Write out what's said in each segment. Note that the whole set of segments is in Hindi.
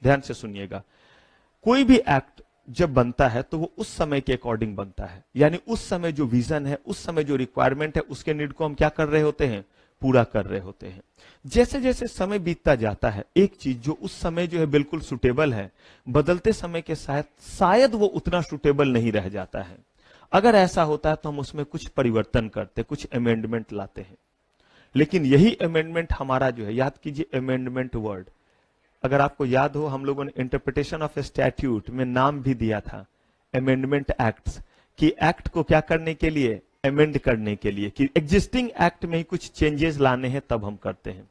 ध्यान से सुनिएगा, कोई भी एक्ट जब बनता है तो वो उस समय के अकॉर्डिंग बनता है, यानी उस समय जो विजन है, उस समय जो रिक्वायरमेंट है, उसके नीड को हम क्या कर रहे होते हैं, पूरा कर रहे होते हैं। जैसे जैसे समय बीतता जाता है, एक चीज जो उस समय जो है बिल्कुल सुटेबल है, बदलते समय के साथ शायद वो उतना सुटेबल नहीं रह जाता है। अगर ऐसा होता है तो हम उसमें कुछ परिवर्तन करते, कुछ अमेंडमेंट लाते हैं। लेकिन यही अमेंडमेंट हमारा जो है, याद कीजिए अमेंडमेंट वर्ड, अगर आपको याद हो हम लोगों ने इंटरप्रिटेशन ऑफ स्टैट्यूट में नाम भी दिया था अमेंडमेंट एक्ट्स, कि एक्ट को क्या करने के लिए, अमेंड करने के लिए, कि एग्जिस्टिंग एक्ट में ही कुछ चेंजेस लाने हैं तब हम करते हैं।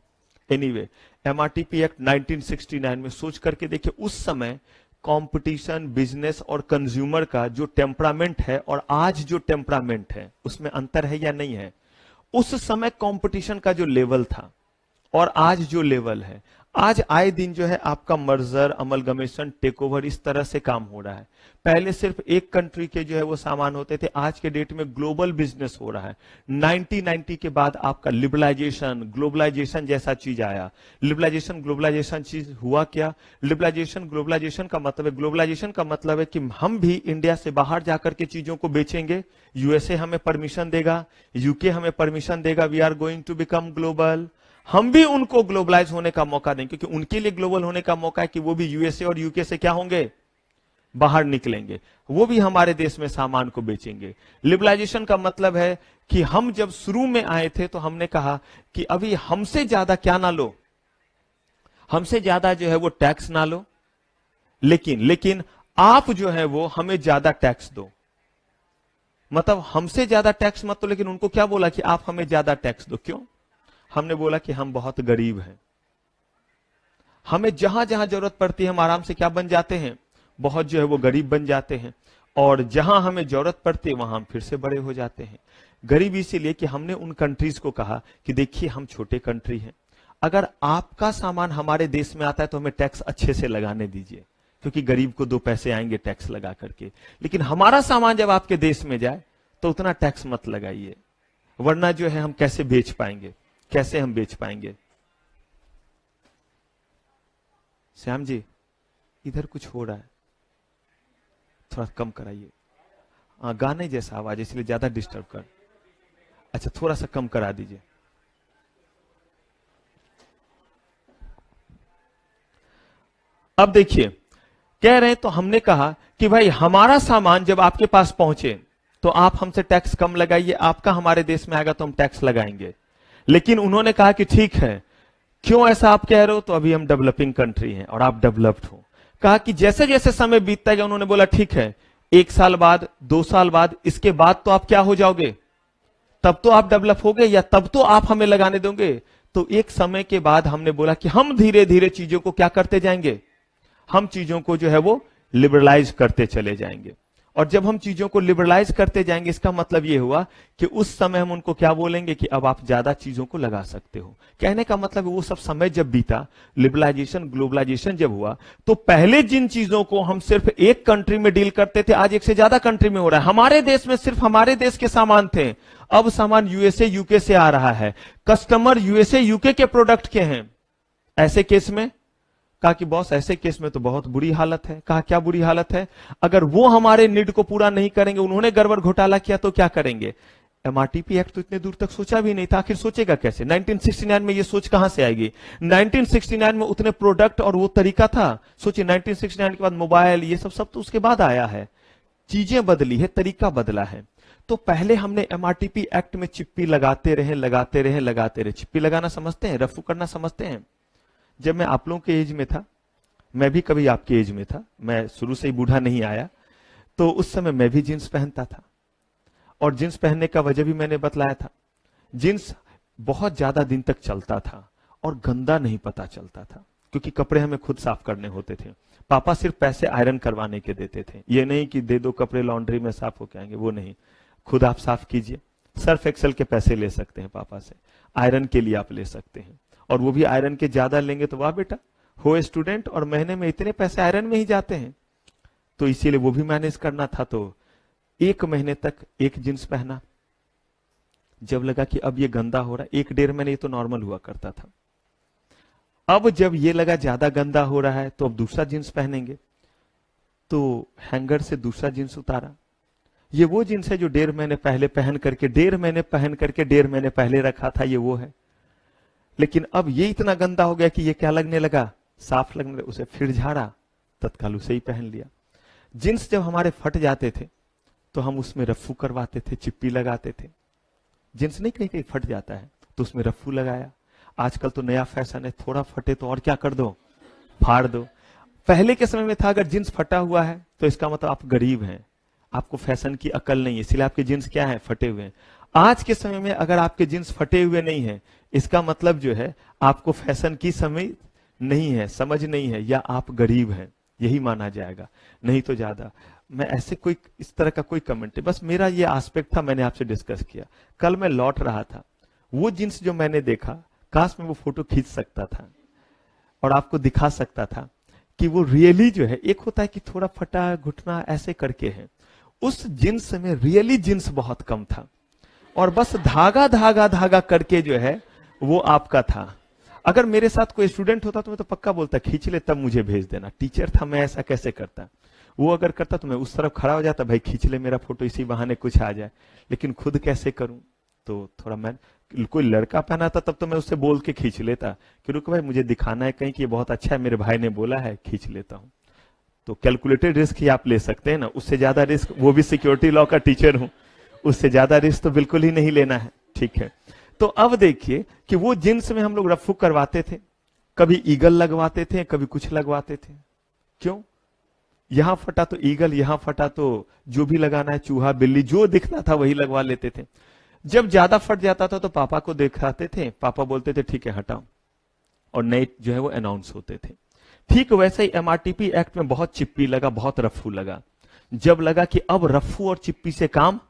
एनीवे, एमआरटीपी एक्ट 1969 में सोच करके देखिए, उस समय कंपटीशन, बिजनेस और कंज्यूमर का जो टेम्परामेंट है और आज जो टेम्परामेंट है उसमें अंतर है या नहीं है। उस समय कंपटीशन का जो लेवल था और आज जो लेवल है, आज आए दिन जो है आपका मर्जर, अमलगमेशन, टेक ओवर, इस तरह से काम हो रहा है। पहले सिर्फ एक कंट्री के जो है वो सामान होते थे, आज के डेट में ग्लोबल बिजनेस हो रहा है। 1990 के बाद आपका लिबरलाइजेशन, ग्लोबलाइजेशन जैसा चीज आया। लिबरलाइजेशन, ग्लोबलाइजेशन चीज हुआ क्या, लिबरलाइजेशन, ग्लोबलाइजेशन का मतलब है, ग्लोबलाइजेशन का मतलब है कि हम भी इंडिया से बाहर जाकर के चीजों को बेचेंगे, यूएसए हमें परमिशन देगा, यूके हमें परमिशन देगा, we are going to become global. हम भी उनको ग्लोबलाइज होने का मौका देंगे, क्योंकि उनके लिए ग्लोबल होने का मौका है कि वो भी यूएसए और यूके से क्या होंगे, बाहर निकलेंगे, वो भी हमारे देश में सामान को बेचेंगे। लिबरलाइजेशन का मतलब है कि हम जब शुरू में आए थे तो हमने कहा कि अभी हमसे ज्यादा क्या ना लो, हमसे ज्यादा जो है वो टैक्स ना लो, लेकिन आप जो है वो हमें ज्यादा टैक्स दो। मतलब हमसे ज्यादा टैक्स मत दो, लेकिन उनको क्या बोला कि आप हमें ज्यादा टैक्स दो। क्यों? हमने बोला कि हम बहुत गरीब हैं, हमें जहां जहां जरूरत पड़ती है हम आराम से क्या बन जाते हैं, बहुत जो है वो गरीब बन जाते हैं, और जहां हमें जरूरत पड़ती है वहां हम फिर से बड़े हो जाते हैं। गरीब इसीलिए कि हमने उन कंट्रीज को कहा कि देखिए हम छोटे कंट्री हैं, अगर आपका सामान हमारे देश में आता है तो हमें टैक्स अच्छे से लगाने दीजिए, क्योंकि गरीब को 2 पैसे आएंगे टैक्स लगा करके, लेकिन हमारा सामान जब आपके देश में जाए तो उतना टैक्स मत लगाइए, वरना जो है हम कैसे बेच पाएंगे, कैसे हम बेच पाएंगे। श्याम जी, इधर कुछ हो रहा है, थोड़ा कम कराइए। गाने जैसा आवाज, इसलिए ज्यादा डिस्टर्ब कर, अच्छा थोड़ा सा कम करा दीजिए। अब देखिए, कह रहे हैं तो हमने कहा कि भाई हमारा सामान जब आपके पास पहुंचे तो आप हमसे टैक्स कम लगाइए, आपका हमारे देश में आएगा तो हम टैक्स लगाएंगे। लेकिन उन्होंने कहा कि ठीक है, क्यों ऐसा आप कह रहे हो, तो अभी हम डेवलपिंग कंट्री हैं और आप डेवलप्ड हो। कहा कि जैसे जैसे समय बीतता गया, उन्होंने बोला ठीक है 1 साल बाद, 2 साल बाद, इसके बाद तो आप क्या हो जाओगे, तब तो आप डेवलप हो गए, या तब तो आप हमें लगाने दोगे। तो एक समय के बाद हमने बोला कि हम धीरे धीरे चीजों को क्या करते जाएंगे, हम चीजों को जो है वो लिबरलाइज करते चले जाएंगे। और जब हम चीजों को लिबरलाइज करते जाएंगे, इसका मतलब यह हुआ कि उस समय हम उनको क्या बोलेंगे कि अब आप ज्यादा चीजों को लगा सकते हो। कहने का मतलब वो सब समय जब बीता, लिबरलाइजेशन, ग्लोबलाइजेशन जब हुआ, तो पहले जिन चीजों को हम सिर्फ एक कंट्री में डील करते थे, आज 1 से ज्यादा कंट्री में हो रहा है। हमारे देश में सिर्फ हमारे देश के सामान थे, अब सामान यूएसए, यूके से आ रहा है, कस्टमर यूएसए, यूके के प्रोडक्ट के हैं। ऐसे केस में कहा कि बॉस ऐसे केस में तो बहुत बुरी हालत है। कहा क्या बुरी हालत है, अगर वो हमारे नीड को पूरा नहीं करेंगे, उन्होंने गड़बड़ घोटाला किया तो क्या करेंगे। एमआरटीपी एक्ट तो इतने दूर तक सोचा भी नहीं था, आखिर सोचेगा कैसे। 1969 में ये सोच कहां से आएगी, 1969 में उतने प्रोडक्ट और वो तरीका था। सोचिए 1969 के बाद मोबाइल, ये सब तो उसके बाद आया है, चीजें बदली है, तरीका बदला है। तो पहले हमने एमआरटीपी एक्ट में चिप्पी लगाते रहे। चिप्पी लगाना समझते हैं, रफू करना समझते हैं। जब मैं आप लोगों के एज में था, मैं भी कभी आपके एज में था, मैं शुरू से ही बूढ़ा नहीं आया, तो उस समय मैं भी जींस पहनता था, और जींस पहनने का वजह भी मैंने बतलाया था। जींस बहुत ज्यादा दिन तक चलता था और गंदा नहीं पता चलता था, क्योंकि कपड़े हमें खुद साफ करने होते थे। पापा सिर्फ पैसे आयरन करवाने के देते थे, ये नहीं कि दे दो कपड़े लॉन्ड्री में साफ होके आएंगे, वो नहीं, खुद आप साफ कीजिए। सर्फ एक्सेल के पैसे ले सकते हैं पापा से, आयरन के लिए आप ले सकते हैं, और वो भी आयरन के ज्यादा लेंगे तो वाह बेटा हो स्टूडेंट, और महीने में इतने पैसे आयरन में ही जाते हैं। तो इसीलिए वो भी मैनेज करना था। तो 1 महीने तक एक जींस पहना, जब लगा कि अब ये गंदा हो रहा है, 1 डेढ़ महीने तो नॉर्मल हुआ करता था। अब जब ये लगा ज्यादा गंदा हो रहा है तो अब दूसरा जींस पहनेंगे, तो हैंगर से दूसरा जींस उतारा। ये वो जींस है जो 1.5 महीने पहले पहन करके 1.5 महीने पहले रखा था, ये वो है। लेकिन अब ये इतना गंदा हो गया कि ये क्या लगने लगा, साफ लगने लगा। उसे फिर झाड़ा, तत्काल उसे ही पहन लिया। जींस जब हमारे फट जाते थे तो हम उसमें रफ्फू करवाते थे, चिप्पी लगाते थे। जींस नहीं कहीं कहीं फट जाता है तो उसमें रफ्फू लगाया। आजकल तो नया फैशन है, थोड़ा फटे तो और क्या कर दो, फाड़ दो। पहले के समय में था अगर जींस फटा हुआ है तो इसका मतलब आप गरीब हैं, आपको फैशन की अकल नहीं है, इसलिए आपके जींस क्या है, फटे हुए हैं। आज के समय में अगर आपके जींस फटे हुए नहीं है, इसका मतलब जो है आपको फैशन की समझ नहीं है, समझ नहीं है, या आप गरीब हैं, यही माना जाएगा। नहीं तो ज्यादा मैं ऐसे कोई इस तरह का कोई कमेंट है, बस मेरा ये एस्पेक्ट था, मैंने आपसे डिस्कस किया। कल मैं लौट रहा था, वो जींस जो मैंने देखा, काश मैं वो फोटो खींच सकता था और आपको दिखा सकता था कि वो रियली जो है, एक होता है कि थोड़ा फटा घुटना ऐसे करके है, उस जींस में रियली जींस बहुत कम था और बस धागा धागा धागा करके जो है वो आपका था। अगर मेरे साथ कोई स्टूडेंट होता तो मैं तो पक्का बोलता खींच ले तब मुझे भेज देना, टीचर था मैं ऐसा कैसे करता। वो अगर करता तो मैं उस तरफ खड़ा हो जाता, भाई खींच ले मेरा फोटो, इसी बहाने कुछ आ जाए। लेकिन खुद कैसे करूं, तो थोड़ा मैं, कोई लड़का पहना था तब तो मैं उससे बोल के खींच लेता कि रुको भाई मुझे दिखाना है कहीं कि ये बहुत अच्छा है, मेरे भाई ने बोला है, खींच लेता हूं। तो कैलकुलेटेड रिस्क ही आप ले सकते हैं ना, उससे ज्यादा रिस्क, वो भी सिक्योरिटी लॉ का टीचर हूं, उससे ज्यादा रिस्क तो बिल्कुल ही नहीं लेना है। ठीक है, तो अब देखिए कि वो जींस में हम लोग रफ्फू करवाते थे, कभी ईगल लगवाते थे, कभी कुछ लगवाते थे। क्यों? यहां फटा तो ईगल, यहां फटा तो जो भी लगाना है, चूहा बिल्ली जो दिखता था वही लगवा लेते थे। जब ज्यादा फट जाता था तो पापा को दिखाते थे, पापा बोलते थे ठीक है हटाओ, और नए जो है वो अनाउंस होते थे। ठीक वैसे ही एमआरटीपी एक्ट में बहुत चिप्पी लगा, बहुत रफ्फू लगा। जब लगा कि अब रफ्फू और चिप्पी से काम,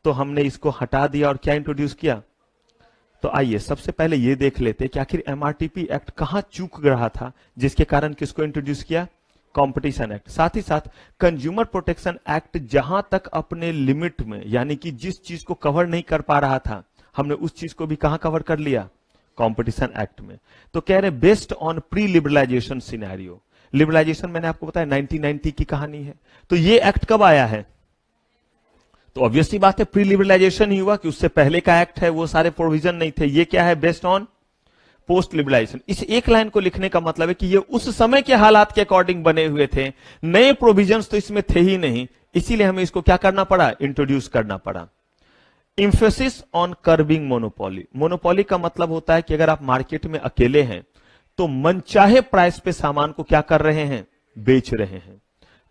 तो हमने इसको हटा दिया और क्या इंट्रोड्यूस किया। तो आइए सबसे पहले ये देख लेते कि आखिर एमआरटीपी एक्ट कहां चूक रहा था, जिसके कारण किसको इंट्रोड्यूस किया, कंपटीशन एक्ट। साथ ही साथ कंज्यूमर प्रोटेक्शन एक्ट जहां तक अपने लिमिट में, यानी कि जिस चीज को कवर नहीं कर पा रहा था, हमने उस चीज को भी कहां कवर कर लिया, कंपटीशन एक्ट में। तो कह रहे based on pre liberalisation scenario. Liberalisation मैंने आपको बताया 1990 की कहानी है। तो ये एक्ट कब आया है, तो ऑब्वियसली बात है प्री लिबरलाइजेशन ही हुआ, कि उससे पहले का एक्ट है वो सारे प्रोविजन नहीं थे। ये क्या है, बेस्ड ऑन पोस्ट लिबरलाइजेशन। इस एक लाइन को लिखने का मतलब है कि ये उस समय के हालात के अकॉर्डिंग बने हुए थे, नए प्रोविजंस तो इसमें थे ही नहीं, इसीलिए हमें इसको क्या करना पड़ा, इंट्रोड्यूस करना पड़ा। Infosys on curbing monopoly. Monopoly का मतलब होता है कि अगर आप मार्केट में अकेले हैं तो मनचाहे प्राइस पे सामान को क्या कर रहे हैं, बेच रहे हैं।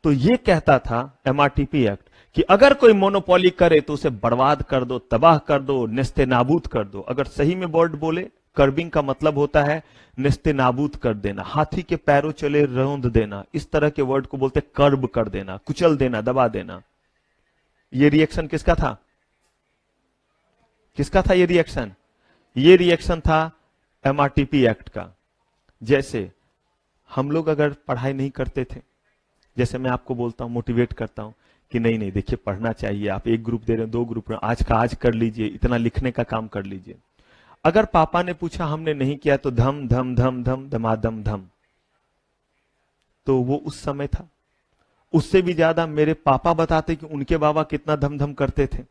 तो ये कहता था एमआरटीपी एक्ट कि अगर कोई मोनोपोली करे तो उसे बर्बाद कर दो, तबाह कर दो, नेस्ते नाबूद कर दो। अगर सही में वर्ड बोले, कर्बिंग का मतलब होता है नेस्ते नाबूद कर देना, हाथी के पैरों चले रौंद देना, इस तरह के वर्ड को बोलते कर्ब कर देना, कुचल देना, दबा देना। ये रिएक्शन किसका था, किसका था ये रिएक्शन, ये रिएक्शन था एमआरटीपी एक्ट का। जैसे हम लोग अगर पढ़ाई नहीं करते थे, जैसे मैं आपको बोलता हूं, मोटिवेट करता हूं कि नहीं नहीं देखिए पढ़ना चाहिए, आप एक ग्रुप दे रहे हैं, 2 ग्रुप, आज का आज कर लीजिए, इतना लिखने का काम कर लीजिए। अगर पापा ने पूछा हमने नहीं किया तो धम धम धम धम धमाधम धम, तो वो उस समय था। उससे भी ज्यादा मेरे पापा बताते कि उनके बाबा कितना धम धम करते थे।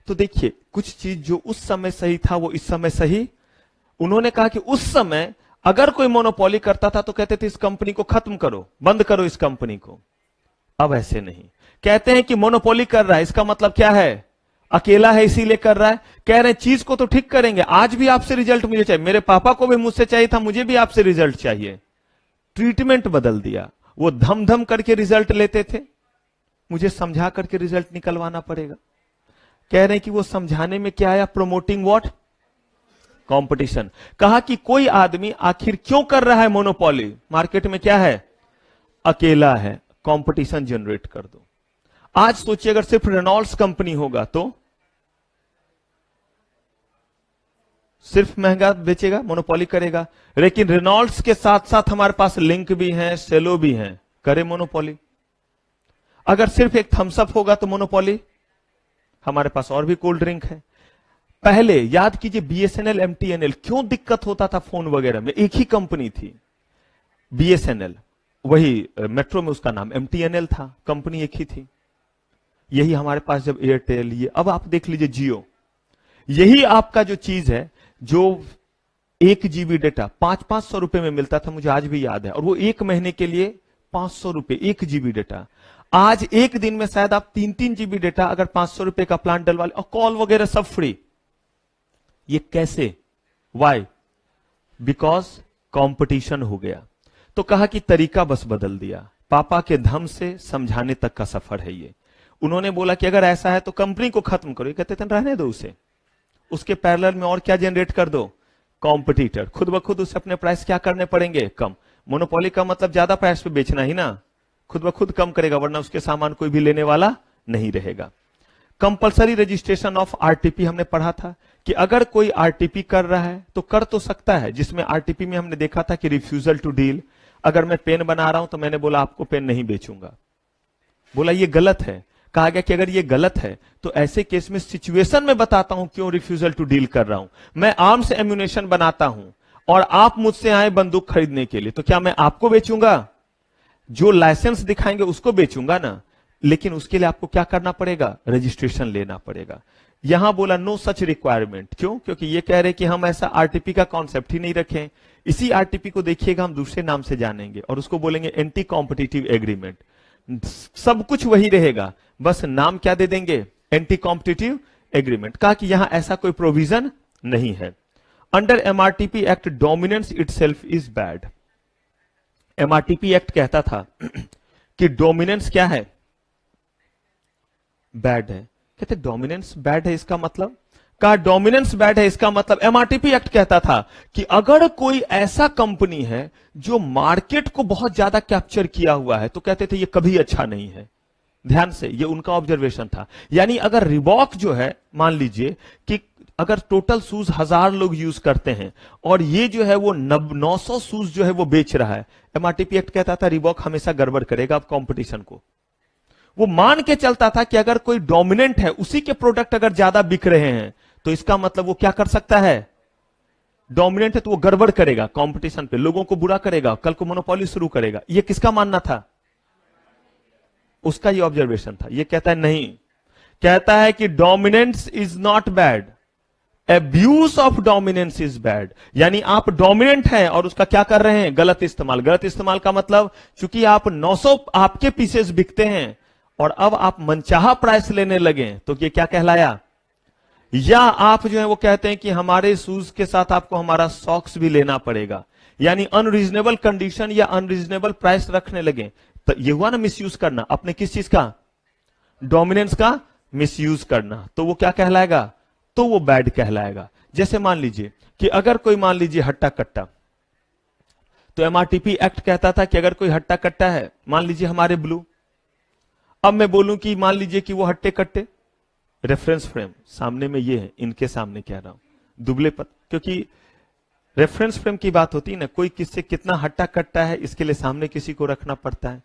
तो देखिए कुछ चीज जो उस समय सही था वो इस समय सही। उन्होंने कहा कि उस समय अगर कोई मोनोपोली करता था तो कहते थे इस कंपनी को खत्म करो, बंद करो इस कंपनी को। अब ऐसे नहीं, कहते हैं कि मोनोपोली कर रहा है, इसका मतलब क्या है, अकेला है इसीलिए कर रहा है। कह रहे हैं चीज को तो ठीक करेंगे, आज भी आपसे रिजल्ट मुझे चाहिए, मेरे पापा को भी मुझसे चाहिए था, मुझे भी आपसे रिजल्ट चाहिए। ट्रीटमेंट बदल दिया, वो धम धम करके रिजल्ट लेते थे, मुझे समझा करके रिजल्ट निकलवाना पड़ेगा। कह रहे हैं कि वो समझाने में क्या आया, प्रोमोटिंग व्हाट, कंपटीशन। कहा कि कोई आदमी आखिर क्यों कर रहा है मोनोपोली, मार्केट में क्या है, अकेला है, कंपटीशन जनरेट कर दो। आज सोचिए अगर सिर्फ रेनॉल्ड्स कंपनी होगा तो सिर्फ महंगा बेचेगा, मोनोपोली करेगा। लेकिन रेनॉल्ड्स के साथ साथ हमारे पास लिंक भी है, सेलो भी है, करे मोनोपोली। अगर सिर्फ एक थम्स अप होगा तो मोनोपोली, हमारे पास और भी कोल्ड ड्रिंक है। पहले याद कीजिए बीएसएनएल, एमटीएनएल, क्यों दिक्कत होता था फोन वगैरह में? एक ही कंपनी थी बीएसएनएल, वही मेट्रो में उसका नाम एमटीएनएल था, कंपनी एक ही थी। यही हमारे पास जब एयरटेल, ये अब आप देख लीजिए जियो, यही आपका जो चीज है, जो 1 GB डेटा 500-500 रुपए में मिलता था, मुझे आज भी याद है, और वो 1 महीने के लिए 500 रुपए 1 GB डेटा। आज एक दिन में शायद आप 3-3 GB डेटा अगर 500 रुपए का प्लान डलवा ले, और कॉल वगैरह सब फ्री। ये कैसे? वाई? बिकॉज कंपटीशन हो गया। तो कहा कि तरीका बस बदल दिया, पापा के धम से समझाने तक का सफर है ये। उन्होंने बोला कि अगर ऐसा है तो कंपनी को खत्म करो। ये कहते थे रहने दो उसे, उसके पैरेलल में और क्या जनरेट कर दो, कॉम्पिटिटर। खुद ब खुद उसे अपने प्राइस क्या करने पड़ेंगे, कम। मोनोपोली का मतलब ज्यादा प्राइस पे बेचना ही ना, खुद ब खुद कम करेगा, वरना उसके सामान कोई भी लेने वाला नहीं रहेगा। कंपलसरी रजिस्ट्रेशन ऑफ आरटीपी हमने पढ़ा था कि अगर कोई आरटीपी कर रहा है तो कर तो सकता है, जिसमें आरटीपी में हमने देखा था कि रिफ्यूजल टू डील। अगर मैं पेन बना रहा हूं तो मैंने बोला आपको पेन नहीं बेचूंगा, बोला ये गलत है। कहा गया कि अगर ये गलत है तो ऐसे केस में सिचुएशन में बताता हूं क्यों रिफ्यूजल टू डील कर रहा हूं। मैं आर्म्स एम्यूनेशन बनाता हूं और आप मुझसे आए बंदूक खरीदने के लिए, तो क्या मैं आपको बेचूंगा? जो लाइसेंस दिखाएंगे उसको बेचूंगा ना, लेकिन उसके लिए आपको क्या करना पड़ेगा, रजिस्ट्रेशन लेना पड़ेगा। यहां बोला नो सच रिक्वायरमेंट। क्यों? क्योंकि ये कह रहे कि हम ऐसा आरटीपी का कॉन्सेप्ट ही नहीं रखें। इसी आरटीपी को देखिएगा हम दूसरे नाम से जानेंगे और उसको बोलेंगे एंटी कॉम्पिटिटिव एग्रीमेंट। सब कुछ वही रहेगा, बस नाम क्या दे देंगे, एंटी कॉम्पिटिटिव एग्रीमेंट। कहा कि यहां ऐसा कोई प्रोविजन नहीं है। Under MRTP act dominance itself is bad. MRTP act कहता था कि डोमिनेंस क्या है, बैड है। कहते डोमिनेंस बैड है, इसका मतलब, कहा डोमिनेंस बैड है इसका मतलब एमआरटीपी एक्ट कहता था कि अगर कोई ऐसा कंपनी है जो मार्केट को बहुत ज्यादा कैप्चर किया हुआ है तो कहते थे ये कभी अच्छा नहीं है। ध्यान से, ये उनका ऑब्जर्वेशन था। यानी अगर रिबॉक जो है, मान लीजिए कि अगर टोटल शूज 1000 लोग यूज करते हैं और ये जो है वो 900 शूज जो है वो बेच रहा है, एमआरटीपी एक्ट कहता था रिबॉक हमेशा गड़बड़ करेगा अब कंपटीशन को। वो मान के चलता था कि अगर कोई डोमिनेंट है, उसी के प्रोडक्ट अगर ज्यादा बिक रहे हैं तो इसका मतलब वो क्या कर सकता है, डोमिनेंट है तो वो गड़बड़ करेगा कंपटीशन पे, लोगों को बुरा करेगा, कल को मोनोपोली शुरू करेगा। ये किसका मानना था, उसका ये ऑब्जर्वेशन था। ये कहता है नहीं, कहता है कि dominance is not bad, abuse of dominance is bad. यानी आप डोमिनेंट हैं और उसका क्या कर रहे हैं, गलत इस्तेमाल। गलत इस्तेमाल का मतलब, चूंकि आप 900 आपके पीसेस बिकते हैं और अब आप मनचाहा प्राइस लेने लगे तो ये क्या कहलाया, या आप जो है वो कहते हैं कि हमारे शूज के साथ आपको हमारा सॉक्स भी लेना पड़ेगा, यानी अनरीजनेबल कंडीशन या अनरीजनेबल प्राइस रखने लगे, तो ये हुआ ना मिसयूज करना अपने किस चीज का, डोमिनेंस का मिसयूज करना। तो वो क्या कहलाएगा, तो वो बैड कहलाएगा। जैसे मान लीजिए कि अगर कोई मान लीजिए हट्टा कट्टा, तो एमआरटीपी एक्ट कहता था कि अगर कोई हट्टा कट्टा है, मान लीजिए हमारे ब्लू, अब मैं बोलूं कि मान लीजिए कि वो हट्टे कट्टे, रेफरेंस फ्रेम सामने में ये है, इनके सामने कह रहा हूं दुबले पत, क्योंकि रेफरेंस फ्रेम की बात होती है ना, कोई किससे कितना हट्टा कट्टा है इसके लिए सामने किसी को रखना पड़ता है।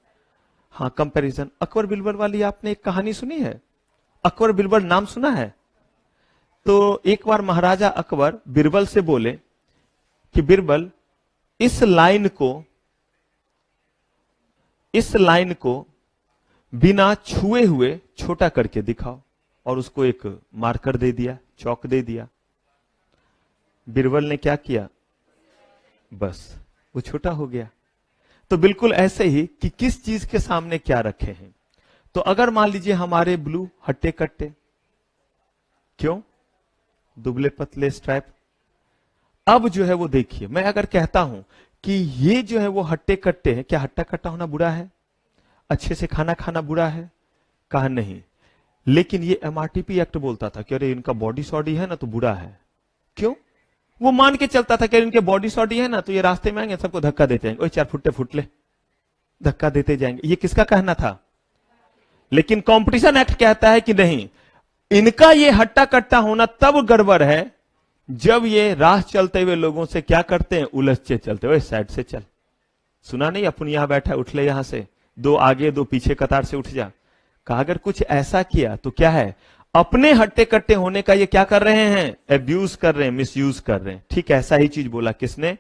हाँ, कंपैरिजन। अकबर बिरबल वाली आपने एक कहानी सुनी है, अकबर बिरबल नाम सुना है? तो एक बार महाराजा अकबर बिरबल से बोले कि बिरबल इस लाइन को बिना छुए हुए छोटा करके दिखाओ, और उसको एक मार्कर दे दिया, चौक दे दिया। बिरबल ने क्या किया, बस वो छोटा हो गया। तो बिल्कुल ऐसे ही कि किस चीज के सामने क्या रखे हैं। तो अगर मान लीजिए हमारे ब्लू हट्टे कट्टे, क्यों, दुबले पतले स्ट्राइप। अब जो है वो देखिए, मैं अगर कहता हूं कि ये जो है वो हट्टे कट्टे हैं, क्या हट्टा कट्टा होना बुरा है, अच्छे से खाना खाना बुरा है? कहा नहीं, लेकिन ये एमआरटीपी एक्ट बोलता था कि अरे इनका बॉडी सॉडी है ना तो बुरा है। क्यों? वो मान के चलता था कि इनके बॉडी सॉडी है ना तो ये रास्ते में आएंगे सबको धक्का देते जाएंगे, ओए 4 फुट्टे फुट ले, धक्का देते जाएंगे। ये किसका कहना था? लेकिन कंपटीशन एक्ट कहता है कि नहीं, इनका ये हट्टा कट्टा होना तब गड़बड़ है जब ये राह चलते हुए लोगों से क्या करते हैं, उलझते चलते हुए, साइड से चल। सुना नहीं, अपन यहां बैठा उठ ले, यहां से 2 आगे 2 पीछे कतार से उठ जा। कहा अगर कुछ ऐसा किया तो क्या है, अपने हट्टे कट्टे होने का ये क्या कर रहे हैं, एब्यूज कर रहे हैं, मिसयूज कर रहे हैं। ठीक है, ऐसा ही चीज बोला किसने,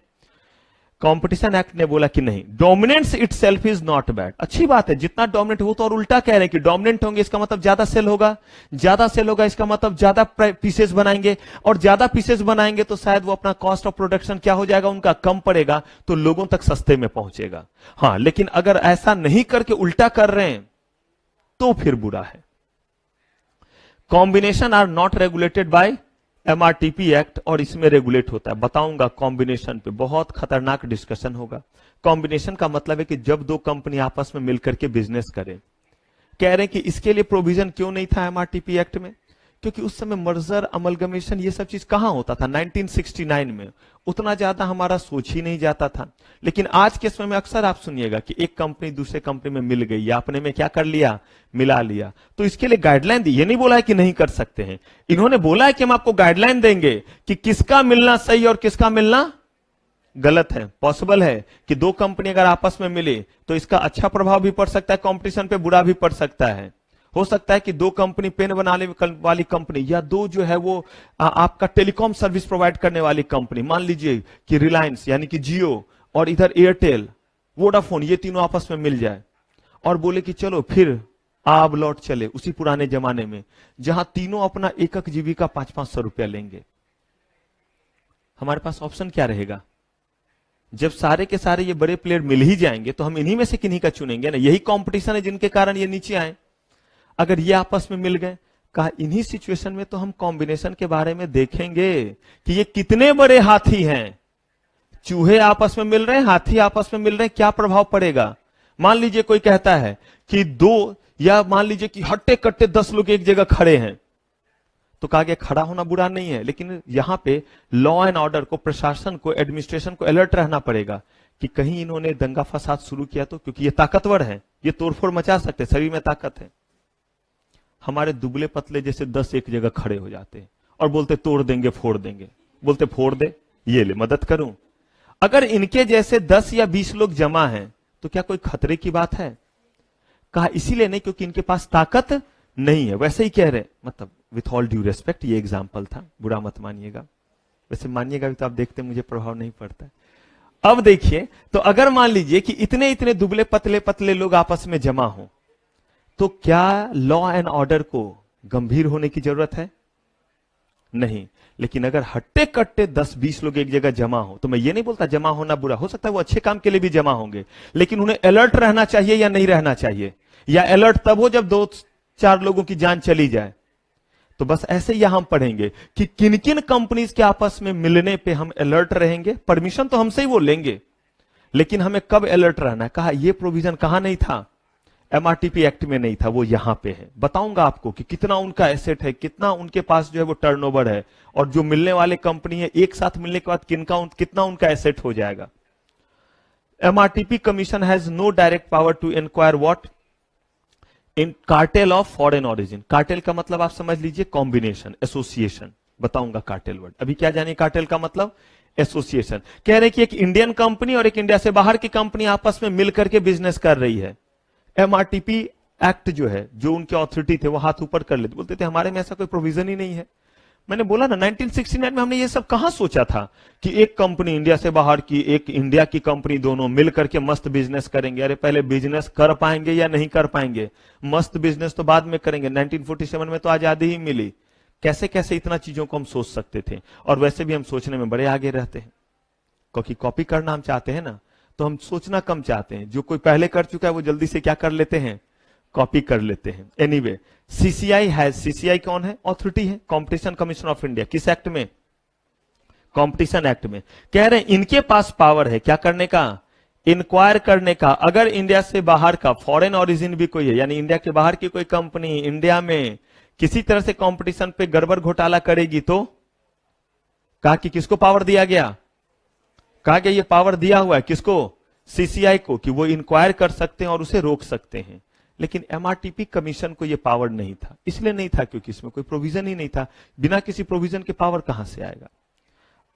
कंपटीशन एक्ट ने बोला कि नहीं, dominance itself is not bad. अच्छी बात है, जितना डोमिनेंट हो, तो और उल्टा कह रहे हैं कि डोमिनेंट होंगे इसका मतलब ज्यादा सेल होगा, ज्यादा सेल होगा इसका मतलब ज्यादा पीसेस बनाएंगे, और ज्यादा पीसेस बनाएंगे तो शायद वो अपना कॉस्ट ऑफ प्रोडक्शन क्या हो जाएगा उनका, कम पड़ेगा, तो लोगों तक सस्ते में पहुंचेगा। हाँ, लेकिन अगर ऐसा नहीं करके उल्टा कर रहे हैं तो फिर बुरा है। Combination are not regulated by MRTP act, और इसमें रेगुलेट होता है। बताऊंगा कॉम्बिनेशन पे, बहुत खतरनाक डिस्कशन होगा। कॉम्बिनेशन का मतलब है कि जब दो कंपनी आपस में मिलकर के बिजनेस करें। कह रहे हैं कि इसके लिए प्रोविजन क्यों नहीं था एमआरटीपी एक्ट में, क्योंकि उस समय मर्जर, अमलगमेशन, ये सब चीज कहां होता था 1969 में, उतना ज्यादा हमारा सोच ही नहीं जाता था। लेकिन आज के समय में अक्सर आप सुनिएगा कि एक कंपनी दूसरे कंपनी में मिल गई या अपने में क्या कर लिया, मिला लिया, तो इसके लिए गाइडलाइन दी। ये नहीं बोला है कि नहीं कर सकते हैं, इन्होंने बोला है कि हम आपको गाइडलाइन देंगे कि किसका मिलना सही और किसका मिलना गलत है। पॉसिबल है कि दो कंपनी अगर आपस में मिले तो इसका अच्छा प्रभाव भी पड़ सकता है कंपटीशन पे, बुरा भी पड़ सकता है। हो सकता है कि दो कंपनी पेन बनाने वाली कंपनी, या दो जो है वो आपका टेलीकॉम सर्विस प्रोवाइड करने वाली कंपनी, मान लीजिए कि रिलायंस यानी कि जियो और इधर एयरटेल, वोडाफोन, ये तीनों आपस में मिल जाए और बोले कि चलो फिर आप लौट चले उसी पुराने जमाने में जहां तीनों अपना एकक जीविका 500-500 रुपया लेंगे। हमारे पास ऑप्शन क्या रहेगा, जब सारे के सारे ये बड़े प्लेयर मिल ही जाएंगे तो हम इन्हीं में से किन्हीं का चुनेंगे ना। यही कंपटीशन है जिनके कारण ये नीचे आए। अगर ये आपस में मिल गए, कहा इन्हीं सिचुएशन में तो हम कॉम्बिनेशन के बारे में देखेंगे कि ये कितने बड़े हाथी हैं। चूहे आपस में मिल रहे हैं, हाथी आपस में मिल रहे हैं, क्या प्रभाव पड़ेगा। मान लीजिए कोई कहता है कि दो, या मान लीजिए कि हट्टे कट्टे 10 लोग एक जगह खड़े हैं, तो कहा गया खड़ा होना बुरा नहीं है, लेकिन यहां पे लॉ एंड ऑर्डर को, प्रशासन को, एडमिनिस्ट्रेशन को अलर्ट रहना पड़ेगा कि कहीं इन्होंने दंगा फसाद शुरू किया तो, क्योंकि ये ताकतवर है, ये तोड़फोड़ मचा सकते, शरीर में ताकत है। हमारे दुबले पतले जैसे 10 एक जगह खड़े हो जाते हैं और बोलते तोड़ देंगे, फोड़ देंगे, बोलते फोड़ दे, ये ले मदद करूं। अगर इनके जैसे 10 या 20 लोग जमा हैं तो क्या कोई खतरे की बात है, कहा इसीलिए नहीं क्योंकि इनके पास ताकत नहीं है। वैसे ही कह रहे, मतलब विथ ऑल ड्यू रेस्पेक्ट, ये एग्जाम्पल था, बुरा मत मानिएगा, वैसे मानिएगा भी तो आप देखते मुझे प्रभाव नहीं पड़ता। अब देखिए, तो अगर मान लीजिए कि इतने इतने दुबले पतले पतले लोग आपस में जमा हो, तो क्या लॉ एंड ऑर्डर को गंभीर होने की जरूरत है, नहीं। लेकिन अगर हट्टे कट्टे 10-20 लोग एक जगह जमा हो, तो मैं ये नहीं बोलता जमा होना बुरा, हो सकता है वो अच्छे काम के लिए भी जमा होंगे, लेकिन उन्हें अलर्ट रहना चाहिए या नहीं रहना चाहिए, या अलर्ट तब हो जब 2-4 लोगों की जान चली जाए। तो बस ऐसे ही हम पढ़ेंगे कि किन किन कंपनीज के आपस में मिलने पे हम अलर्ट रहेंगे। परमिशन तो हमसे ही वो लेंगे, लेकिन हमें कब अलर्ट रहना है, कहा यह प्रोविजन कहां नहीं था, एमआरटीपी एक्ट में नहीं था, वो यहां पे है। बताऊंगा आपको कि कितना उनका एसेट है, कितना उनके पास जो है वो टर्नओवर है, और जो मिलने वाले कंपनी है एक साथ मिलने के बाद कितना उनका एसेट हो जाएगा। MRTP commission has no direct power to inquire what in cartel of foreign origin. Cartel का मतलब आप समझ लीजिए कॉम्बिनेशन, एसोसिएशन। बताऊंगा कार्टेल वर्ड, अभी क्या जानिए कार्टेल का मतलब, एसोसिएशन। कह रहे कि एक इंडियन कंपनी और एक इंडिया से बाहर की कंपनी आपस में मिलकर के बिजनेस कर रही है। एमआरटीपी एक्ट जो है, जो उनके ऑथोरिटी थे वो हाथ ऊपर कर लेते, बोलते थे हमारे में ऐसा कोई प्रोविजन ही नहीं है। मैंने बोला ना 1969 में हमने ये सब कहां सोचा था कि एक कंपनी इंडिया से बाहर की, एक इंडिया की कंपनी, दोनों मिल करके मस्त बिजनेस करेंगे। अरे पहले बिजनेस कर पाएंगे या नहीं कर पाएंगे, मस्त बिजनेस तो बाद में करेंगे। 1947 में तो आजादी ही मिली, कैसे कैसे इतना चीजों को हम सोच सकते थे। और वैसे भी हम सोचने में बड़े आगे रहते हैं, क्योंकि कॉपी करना हम चाहते हैं ना, तो हम सोचना कम चाहते हैं। जो कोई पहले कर चुका है वो जल्दी से क्या कर लेते हैं, कॉपी कर लेते हैं। एनीवे, सीसीआई है, सीसीआई कौन है, ऑथोरिटी है, कॉम्पिटिशन कमीशन ऑफ इंडिया। किस एक्ट में, कॉम्पिटिशन एक्ट में। कह रहे हैं इनके पास पावर है क्या करने का, इंक्वायर करने का। अगर इंडिया से बाहर का फॉरेन ओरिजिन भी कोई है, यानी इंडिया के बाहर की कोई कंपनी इंडिया में किसी तरह से कंपटीशन पे गड़बड़ घोटाला करेगी, तो कहा कि किसको पावर दिया गया, कहा गया ये पावर दिया हुआ है किसको, सीसीआई को, कि वो इंक्वायर कर सकते हैं और उसे रोक सकते हैं। लेकिन एमआरटीपी कमीशन को ये पावर नहीं था। इसलिए नहीं था क्योंकि इसमें कोई प्रोविजन ही नहीं था। बिना किसी प्रोविजन के पावर कहां से आएगा।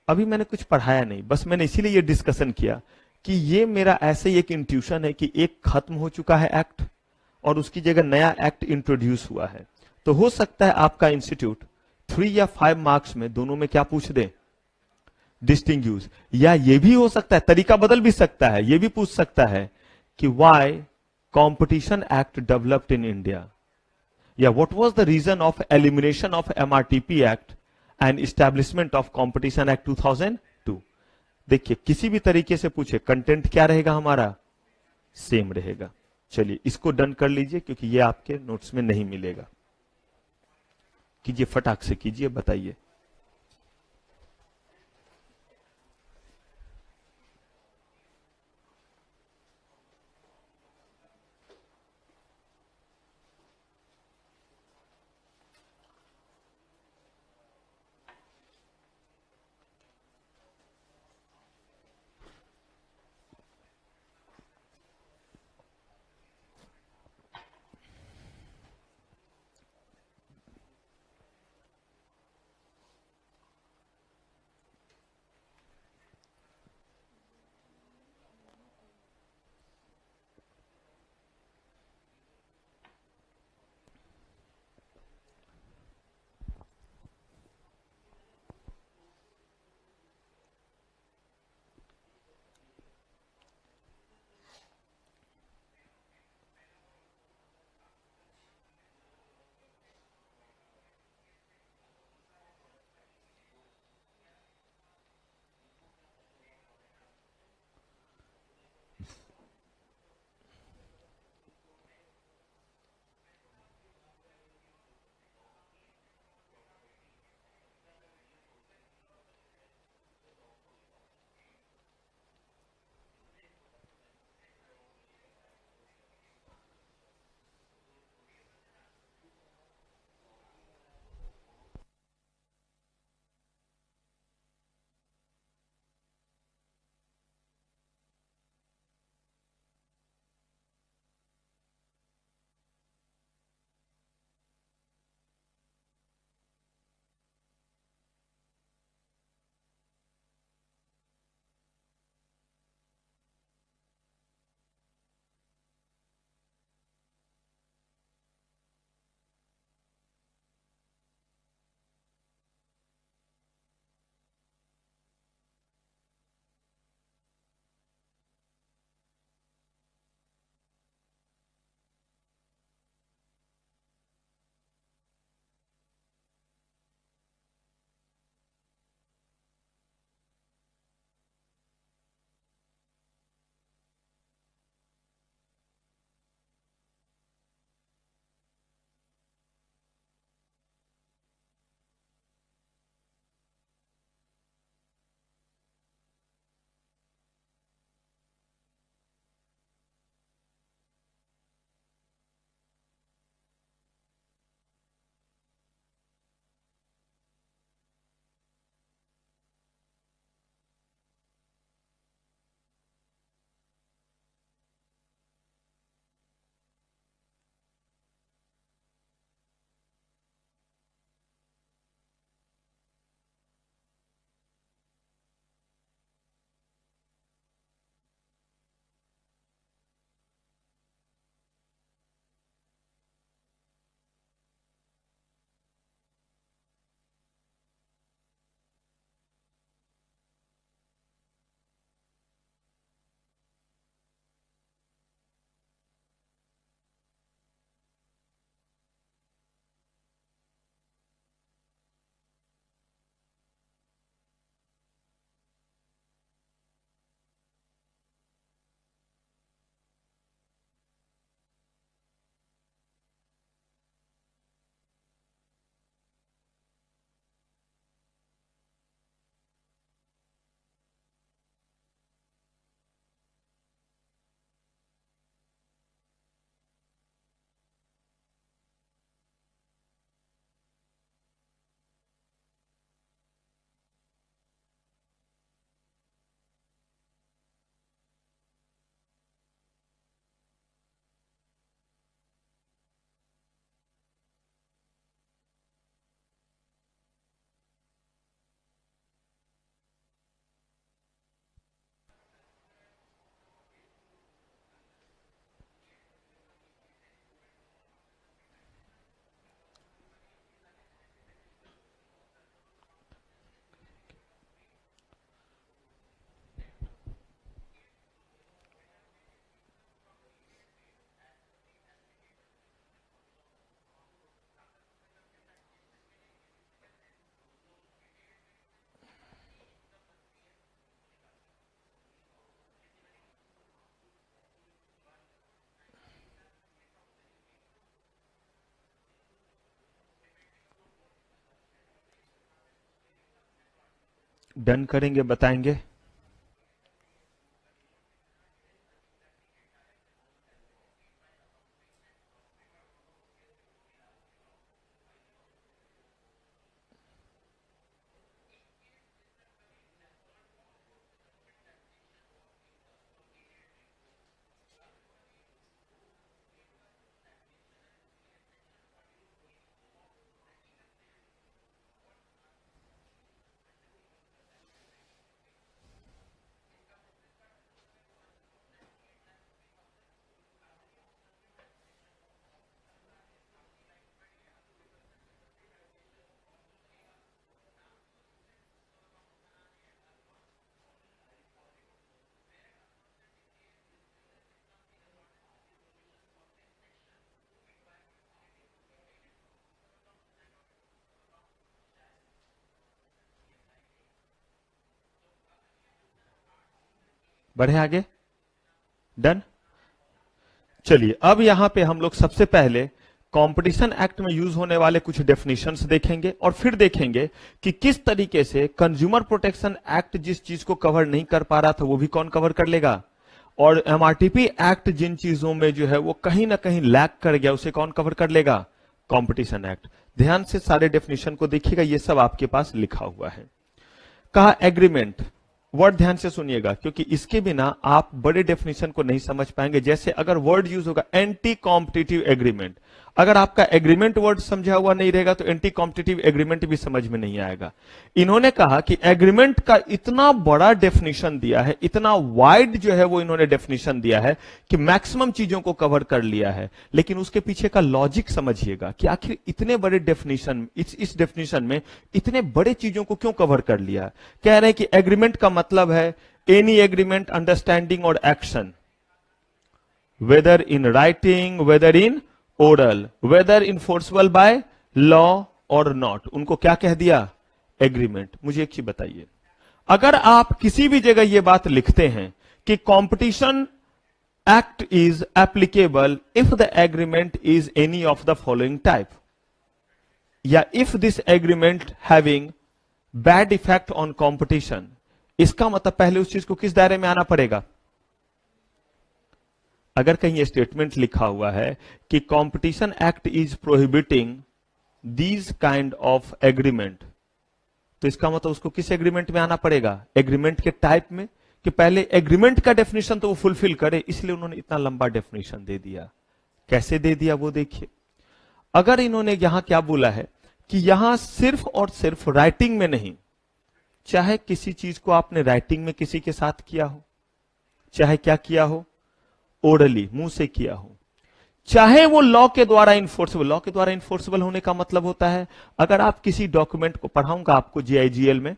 अभी मैंने कुछ पढ़ाया नहीं, बस मैंने इसीलिए ये डिस्कशन किया कि ये मेरा ऐसे ही एक इंट्यूशन है कि एक खत्म हो चुका है एक्ट और उसकी जगह नया एक्ट इंट्रोड्यूस हुआ है। तो हो सकता है आपका इंस्टीट्यूट 3 या 5 मार्क्स में दोनों में क्या पूछ दे, डिस्टिंग्यूज। या ये भी हो सकता है, तरीका बदल भी सकता है, ये भी पूछ सकता है कि why competition act developed in India, या what was the reason of elimination of MRTP act and establishment of competition act 2002। देखिए किसी भी तरीके से पूछे, कंटेंट क्या रहेगा हमारा, सेम रहेगा। चलिए इसको डन कर लीजिए, क्योंकि ये आपके नोट्स में नहीं मिलेगा। कीजिए, फटाक से कीजिए, बताइए। डन करेंगे, बताएंगे। बढ़े आगे, डन। चलिए अब यहां पे हम लोग सबसे पहले कंपटीशन एक्ट में यूज होने वाले कुछ डेफिनेशंस देखेंगे और फिर देखेंगे कि किस तरीके से कंज्यूमर प्रोटेक्शन एक्ट जिस चीज को कवर नहीं कर पा रहा था वो भी कौन कवर कर लेगा, और एमआरटीपी एक्ट जिन चीजों में जो है वो कहीं ना कहीं लैक कर गया उसे कौन कवर कर लेगा, कंपटीशन एक्ट। ध्यान से सारे डेफिनेशन को देखिएगा, ये सब आपके पास लिखा हुआ है। कहा एग्रीमेंट, वर्ड ध्यान से सुनिएगा क्योंकि इसके बिना आप बड़े डेफिनेशन को नहीं समझ पाएंगे। जैसे अगर वर्ड यूज होगा एंटी कॉम्पिटिटिव एग्रीमेंट, अगर आपका एग्रीमेंट वर्ड समझा हुआ नहीं रहेगा तो एंटी कॉम्पिटिटिव एग्रीमेंट भी समझ में नहीं आएगा। इन्होंने कहा कि एग्रीमेंट का इतना बड़ा डेफिनेशन दिया है, इतना वाइड जो है वो इन्होंने डेफिनेशन दिया है कि मैक्सिमम चीजों को कवर कर लिया है। लेकिन उसके पीछे का लॉजिक समझिएगा कि आखिर इतने बड़े डेफिनेशन, इस डेफिनेशन में इतने बड़े चीजों को क्यों कवर कर लिया। कह रहे हैं कि एग्रीमेंट का मतलब है any agreement, understanding or action, whether in writing, whether in oral, whether enforceable by law or not, उनको क्या कह दिया, एग्रीमेंट। मुझे एक चीज बताइए, अगर आप किसी भी जगह यह बात लिखते हैं कि competition act is applicable if the agreement is any of the following type, या if this agreement having bad effect on competition, इसका मतलब पहले उस चीज को किस दायरे में आना पड़ेगा। अगर कहीं ये स्टेटमेंट लिखा हुआ है कि competition act is prohibiting these kind of agreement, तो इसका मतलब उसको किस एग्रीमेंट में आना पड़ेगा, एग्रीमेंट के टाइप में, कि पहले एग्रीमेंट का डेफिनेशन तो वो फुलफिल करे, इसलिए उन्होंने इतना लंबा डेफिनेशन दे दिया। कैसे दे दिया वो देखिए। अगर इन्होंने यहां क्या बोला है कि यहां सिर्फ और सिर्फ राइटिंग में नहीं, चाहे किसी चीज को आपने राइटिंग में किसी के साथ किया हो, चाहे क्या किया हो, ओरली मुंह से किया हो, चाहे वो लॉ के द्वारा इन्फोर्सेबल, लॉ के द्वारा इन्फोर्सेबल होने का मतलब होता है अगर आप किसी डॉक्यूमेंट को, पढ़ाऊंगा आपको जीआईजीएल में,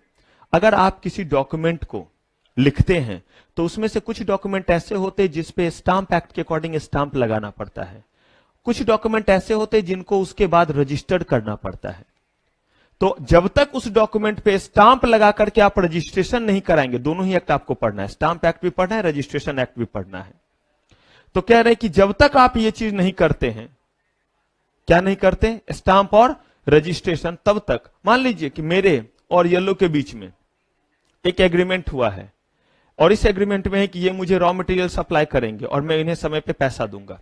अगर आप किसी डॉक्यूमेंट को लिखते हैं तो उसमें से कुछ डॉक्यूमेंट ऐसे होते हैं जिसपे स्टाम्प एक्ट के अकॉर्डिंग स्टाम्प लगाना पड़ता है, कुछ डॉक्यूमेंट ऐसे होते हैं जिनको उसके बाद रजिस्टर्ड करना पड़ता है। तो जब तक उस डॉक्यूमेंट पे स्टाम्प लगा करके आप रजिस्ट्रेशन नहीं कराएंगे, दोनों ही एक्ट आपको पढ़ना है, स्टाम्प एक्ट भी पढ़ना है, रजिस्ट्रेशन एक्ट भी पढ़ना है। तो कह रहे हैं कि जब तक आप ये चीज नहीं करते हैं, क्या नहीं करते, स्टाम्प और रजिस्ट्रेशन, तब तक मान लीजिए कि मेरे और येलो के बीच में एक एग्रीमेंट हुआ है और इस एग्रीमेंट में है कि ये मुझे रॉ मटेरियल सप्लाई करेंगे और मैं इन्हें समय पे पैसा दूंगा।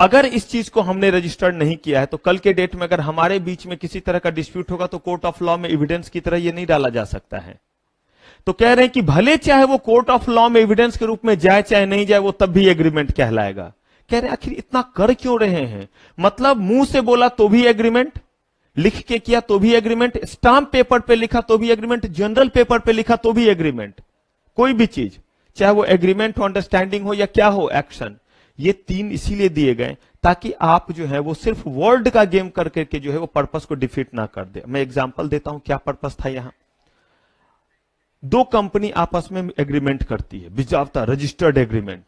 अगर इस चीज को हमने रजिस्टर्ड नहीं किया है तो कल के डेट में अगर हमारे बीच में किसी तरह का डिस्प्यूट होगा तो कोर्ट ऑफ लॉ में एविडेंस की तरह ये नहीं डाला जा सकता है। तो कह रहे हैं कि भले चाहे वो कोर्ट ऑफ लॉ में एविडेंस के रूप में जाए चाहे नहीं जाए, वो तब भी एग्रीमेंट कहलाएगा। कह रहे हैं आखिर इतना कर क्यों रहे हैं, मतलब मुंह से बोला तो भी एग्रीमेंट, लिख के किया तो भी एग्रीमेंट, स्टाम्प पेपर पे लिखा तो भी एग्रीमेंट, जनरल पेपर पे लिखा तो भी एग्रीमेंट, कोई भी चीज, चाहे वो एग्रीमेंट हो, अंडरस्टैंडिंग हो या क्या हो, एक्शन, ये तीन इसीलिए दिए गए ताकि आप जो है वो सिर्फ वर्ड का गेम करके के जो है वो पर्पस को डिफीट ना कर दे। मैं एग्जांपल देता हूं क्या पर्पस था। यहां दो कंपनी आपस में एग्रीमेंट करती है, बिजावता रजिस्टर्ड एग्रीमेंट,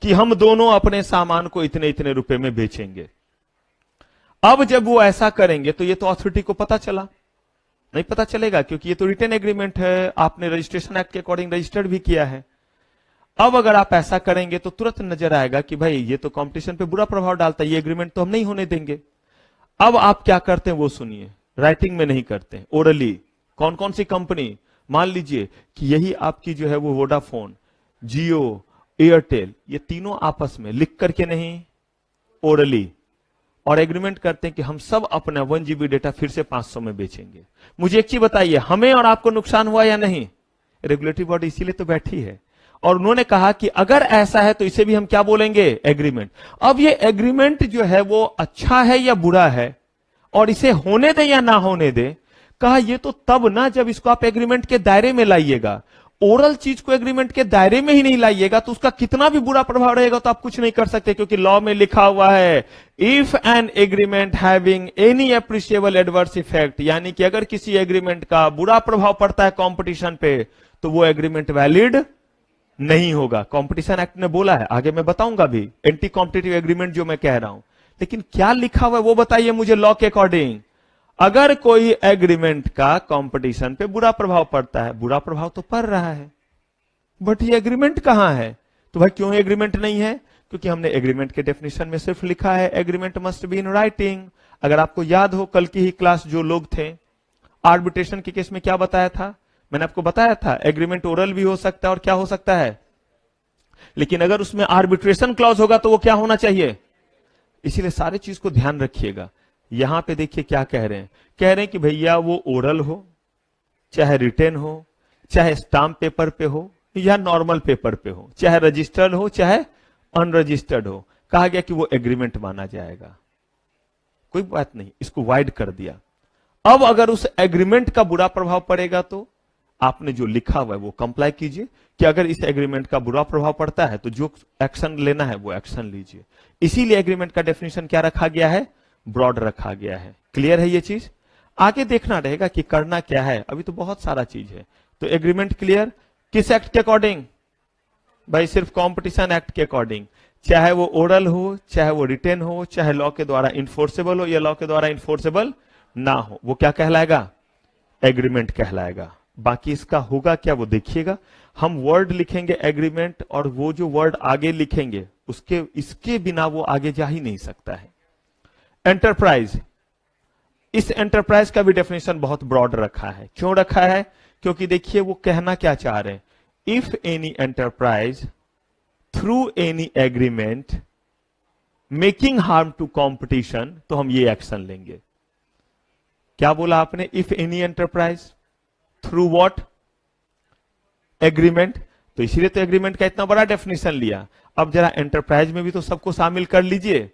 कि हम दोनों अपने सामान को इतने इतने रुपए में बेचेंगे। अब जब वो ऐसा करेंगे तो ये तो अथॉरिटी को पता चला नहीं, पता चलेगा क्योंकि ये तो रिटन एग्रीमेंट है, आपने रजिस्ट्रेशन एक्ट के अकॉर्डिंग रजिस्टर्ड भी किया है। अब अगर आप ऐसा करेंगे तो तुरंत नजर आएगा कि भाई ये तो कंपटीशन पे बुरा प्रभाव डालता है, ये एग्रीमेंट तो हम नहीं होने देंगे। अब आप क्या करते हैं वो सुनिए, राइटिंग में नहीं करते, ओरली कौन कौन सी कंपनी? मान लीजिए कि यही आपकी जो है वो वोडाफोन, जियो, एयरटेल, ये तीनों आपस में लिख करके नहीं, ओरली, और एग्रीमेंट करते हैं कि हम सब अपना 1 GB डेटा फिर से 500 में बेचेंगे। मुझे एक चीज बताइए, हमें और आपको नुकसान हुआ या नहीं? रेगुलेटरी बॉडी इसीलिए तो बैठी है, और उन्होंने कहा कि अगर ऐसा है तो इसे भी हम क्या बोलेंगे? एग्रीमेंट। अब ये एग्रीमेंट जो है वो अच्छा है या बुरा है, और इसे होने दे या ना होने दे? कहा ये तो तब ना जब इसको आप एग्रीमेंट के दायरे में लाइएगा। ओरल चीज को एग्रीमेंट के दायरे में ही नहीं लाइएगा तो उसका कितना भी बुरा प्रभाव रहेगा तो आप कुछ नहीं कर सकते, क्योंकि लॉ में लिखा हुआ है if an agreement having any appreciable adverse effect, यानी कि अगर किसी एग्रीमेंट का बुरा प्रभाव पड़ता है कंपटीशन पे तो वो एग्रीमेंट वैलिड नहीं होगा। कंपटीशन एक्ट ने बोला है, आगे मैं बताऊंगा भी, एंटी कॉम्पिटिटिव एग्रीमेंट जो मैं कह रहा हूं। लेकिन क्या लिखा हुआ है वो बताइए मुझे लॉ के अकॉर्डिंग। अगर कोई एग्रीमेंट का कंपटीशन पे बुरा प्रभाव पड़ता है, बुरा प्रभाव तो पड़ रहा है, बट ये एग्रीमेंट कहां है? तो भाई क्यों एग्रीमेंट नहीं है? क्योंकि हमने एग्रीमेंट के डेफिनेशन में सिर्फ लिखा है agreement must be in writing. अगर आपको याद हो कल की ही क्लास जो लोग थे, आर्बिट्रेशन के केस में क्या बताया था? मैंने आपको बताया था एग्रीमेंट ओरल भी हो सकता है और क्या हो सकता है, लेकिन अगर उसमें आर्बिट्रेशन क्लॉज होगा तो वो क्या होना चाहिए? इसीलिए सारी चीज को ध्यान रखिएगा। यहां पे देखिए क्या कह रहे हैं, कह रहे हैं कि भैया वो ओरल हो, चाहे रिटेन हो, चाहे स्टाम्प पेपर पे हो या नॉर्मल पेपर पे हो, चाहे रजिस्टर्ड हो चाहे अनरजिस्टर्ड हो, कहा गया कि वो एग्रीमेंट माना जाएगा। कोई बात नहीं, इसको वाइड कर दिया। अब अगर उस एग्रीमेंट का बुरा प्रभाव पड़ेगा तो आपने जो लिखा हुआ है वो कंप्लाई कीजिए कि अगर इस एग्रीमेंट का बुरा प्रभाव पड़ता है तो जो एक्शन लेना है वो एक्शन लीजिए। इसीलिए एग्रीमेंट का डेफिनेशन क्या रखा गया है? ब्रॉड रखा गया है। क्लियर है ये चीज? आगे देखना रहेगा कि करना क्या है, अभी तो बहुत सारा चीज है। तो एग्रीमेंट क्लियर किस एक्ट के अकॉर्डिंग? भाई सिर्फ कंपटीशन एक्ट के अकॉर्डिंग, चाहे वो ओरल हो, चाहे वो रिटेन हो, चाहे लॉ के द्वारा इन्फोर्सेबल हो या लॉ के द्वारा इन्फोर्सेबल ना हो, वो क्या कहलाएगा? एग्रीमेंट कहलाएगा। बाकी इसका होगा क्या वो देखिएगा। हम वर्ड लिखेंगे एग्रीमेंट, और वो जो वर्ड आगे लिखेंगे उसके इसके बिना वो आगे जा ही नहीं सकता है। एंटरप्राइज, इस एंटरप्राइज का भी डेफिनेशन बहुत ब्रॉड रखा है। क्यों रखा है? क्योंकि देखिए वो कहना क्या चाह रहे हैं, if any enterprise through any agreement making harm to competition, तो हम ये एक्शन लेंगे। क्या बोला आपने? If any enterprise through what? Agreement. तो इसीलिए तो एग्रीमेंट का इतना बड़ा डेफिनेशन लिया। अब जरा एंटरप्राइज में भी तो सबको शामिल कर लीजिए।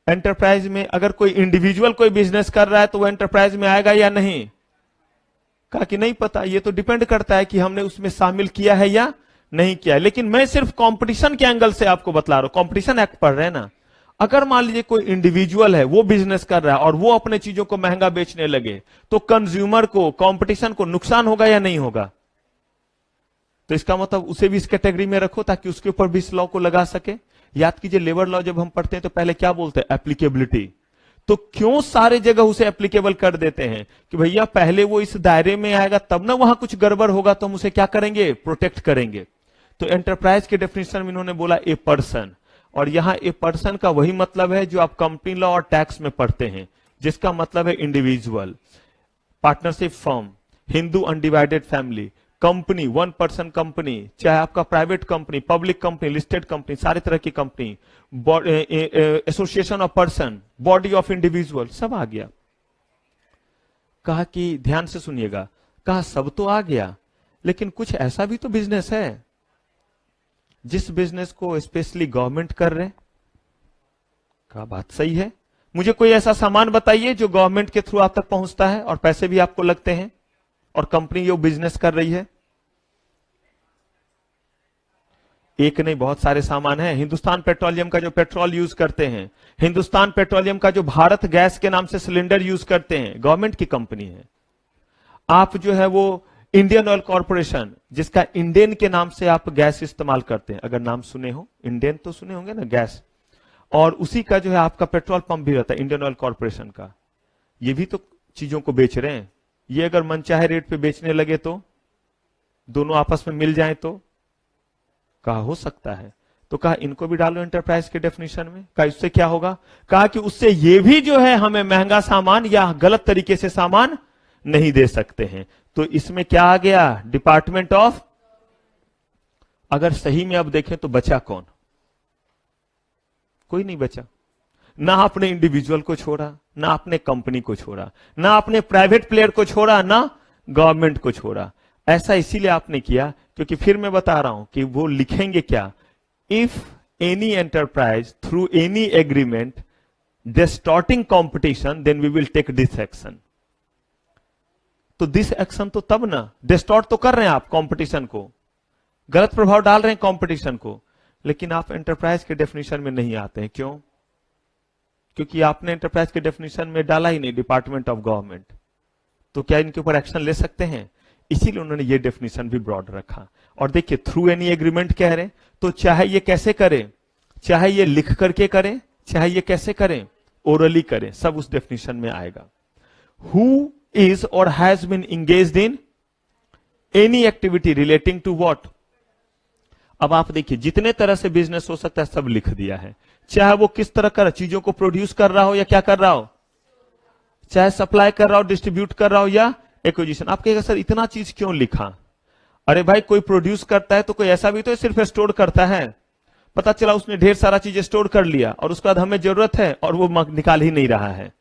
एंटरप्राइज में अगर कोई इंडिविजुअल कोई बिजनेस कर रहा है तो वो एंटरप्राइज में आएगा या नहीं? कहा कि नहीं पता, ये तो डिपेंड करता है कि हमने उसमें शामिल किया है या नहीं किया है। लेकिन मैं सिर्फ कंपटीशन के एंगल से आपको बतला रहा हूं, कंपटीशन एक्ट पढ़ रहे हैं ना। अगर मान लीजिए कोई इंडिविजुअल है, वो बिजनेस कर रहा है और वो अपने चीजों को महंगा बेचने लगे, तो कंज्यूमर को, कंपटीशन को नुकसान होगा या नहीं होगा? तो इसका मतलब उसे भी इस कैटेगरी में रखो ताकि उसके ऊपर भी इस लॉ को लगा सके। याद कीजिए लेबर लॉ जब हम पढ़ते हैं तो पहले क्या बोलते हैं? एप्लीकेबिलिटी। तो क्यों सारे जगह उसे एप्लीकेबल कर देते हैं कि भैया पहले वो इस दायरे में आएगा तब ना वहां कुछ गड़बड़ होगा तो हम उसे क्या करेंगे? प्रोटेक्ट करेंगे। तो एंटरप्राइज के डेफिनेशन में इन्होंने बोला ए पर्सन, और यहां ए पर्सन का वही मतलब है जो आप कंपनी लॉ और टैक्स में पढ़ते हैं, जिसका मतलब है individual, partnership firm, Hindu undivided family, company, 1 person company, चाहे आपका private company, public company, listed company, सारे तरह की company, association of person, body of individual, सब आ गया। कहा कि ध्यान से सुनिएगा, कहा सब तो आ गया लेकिन कुछ ऐसा भी तो बिजनेस है जिस बिजनेस को स्पेशली गवर्नमेंट कर रहे। कहा बात सही है, मुझे कोई ऐसा सामान बताइए जो गवर्नमेंट के थ्रू आप तक पहुंचता है और पैसे भी आपको लगते हैं और कंपनी ये बिजनेस कर रही है। एक नहीं बहुत सारे सामान हैं। हिंदुस्तान पेट्रोलियम का जो पेट्रोल यूज करते हैं, हिंदुस्तान पेट्रोलियम का जो भारत गैस के नाम से सिलेंडर यूज करते हैं, गवर्नमेंट की कंपनी है। आप जो है वो इंडियन ऑयल कॉर्पोरेशन, जिसका इंडियन के नाम से आप गैस इस्तेमाल करते हैं, अगर नाम सुने हो, इंडियन तो सुने होंगे ना गैस, और उसी का जो है आपका पेट्रोल पंप भी रहता है इंडियन ऑयल कॉर्पोरेशन का। ये भी तो चीजों को बेच रहे हैं। ये अगर मनचाहे रेट पे बेचने लगे तो दोनों आपस में मिल जाएं तो कहा हो सकता है। तो कहा इनको भी डालो एंटरप्राइज के डेफिनेशन में। कहा इससे क्या होगा? कहा कि उससे ये भी जो है हमें महंगा सामान या गलत तरीके से सामान नहीं दे सकते हैं। तो इसमें क्या आ गया, डिपार्टमेंट ऑफ। अगर सही में अब देखें तो बचा कौन, कोई नहीं बचा। ना आपने इंडिविजुअल को छोड़ा, ना आपने कंपनी को छोड़ा, ना आपने प्राइवेट प्लेयर को छोड़ा, ना गवर्नमेंट को छोड़ा। ऐसा इसीलिए आपने किया क्योंकि फिर मैं बता रहा हूं कि वो लिखेंगे क्या, if any enterprise through any agreement distorting competition then we will take this action. तो दिस एक्शन तो तब ना, डिस्टॉर्ट तो कर रहे हैं आप कंपटीशन को, गलत प्रभाव डाल रहे हैं कंपटीशन को, लेकिन आप एंटरप्राइज के डेफिनेशन में नहीं आते हैं। क्यों? क्योंकि आपने एंटरप्राइज के डेफिनेशन में डाला ही नहीं डिपार्टमेंट ऑफ गवर्नमेंट। तो क्या इनके ऊपर एक्शन ले सकते हैं? इसीलिए उन्होंने ये डेफिनेशन भी ब्रॉड रखा। और देखिए थ्रू एनी एग्रीमेंट कह रहे हैं, तो चाहे ये कैसे करें, चाहे ये लिख करके करें, चाहे ये कैसे करें, ओरली करें, सब उस डेफिनेशन में आएगा। Who is or has been engaged in any activity relating to what. अब आप देखिए जितने तरह से बिजनेस हो सकता है सब लिख दिया है, चाहे वो किस तरह का चीजों को प्रोड्यूस कर रहा हो या क्या कर रहा हो, चाहे सप्लाई कर रहा हो, डिस्ट्रीब्यूट कर रहा हो या एक्विजिशन। आप कहेगा सर इतना चीज क्यों लिखा? अरे भाई कोई प्रोड्यूस करता है तो कोई ऐसा भी तो सिर्फ स्टोर करता है, पता चला उसने ढेर सारा चीज स्टोर कर लिया और उसके बाद हमें जरूरत है और वो निकाल ही नहीं रहा है,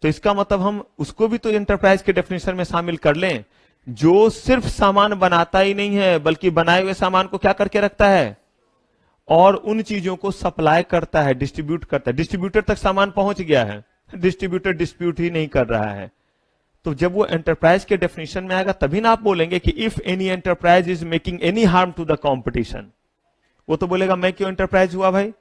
तो इसका मतलब हम उसको भी तो एंटरप्राइज के डेफिनेशन में शामिल कर लें। जो सिर्फ सामान बनाता ही नहीं है बल्कि बनाए हुए सामान को क्या करके रखता है और उन चीजों को सप्लाई करता है, डिस्ट्रीब्यूट करता है, डिस्ट्रीब्यूटर तक सामान पहुंच गया है, डिस्ट्रीब्यूटर डिस्प्यूट ही नहीं कर रहा है। तो जब वो एंटरप्राइज के डेफिनेशन में आएगा तभी ना आप बोलेंगे कि if any enterprise is making any harm to the competition. वो तो बोलेगा मैं क्यों एंटरप्राइज हुआ भाई,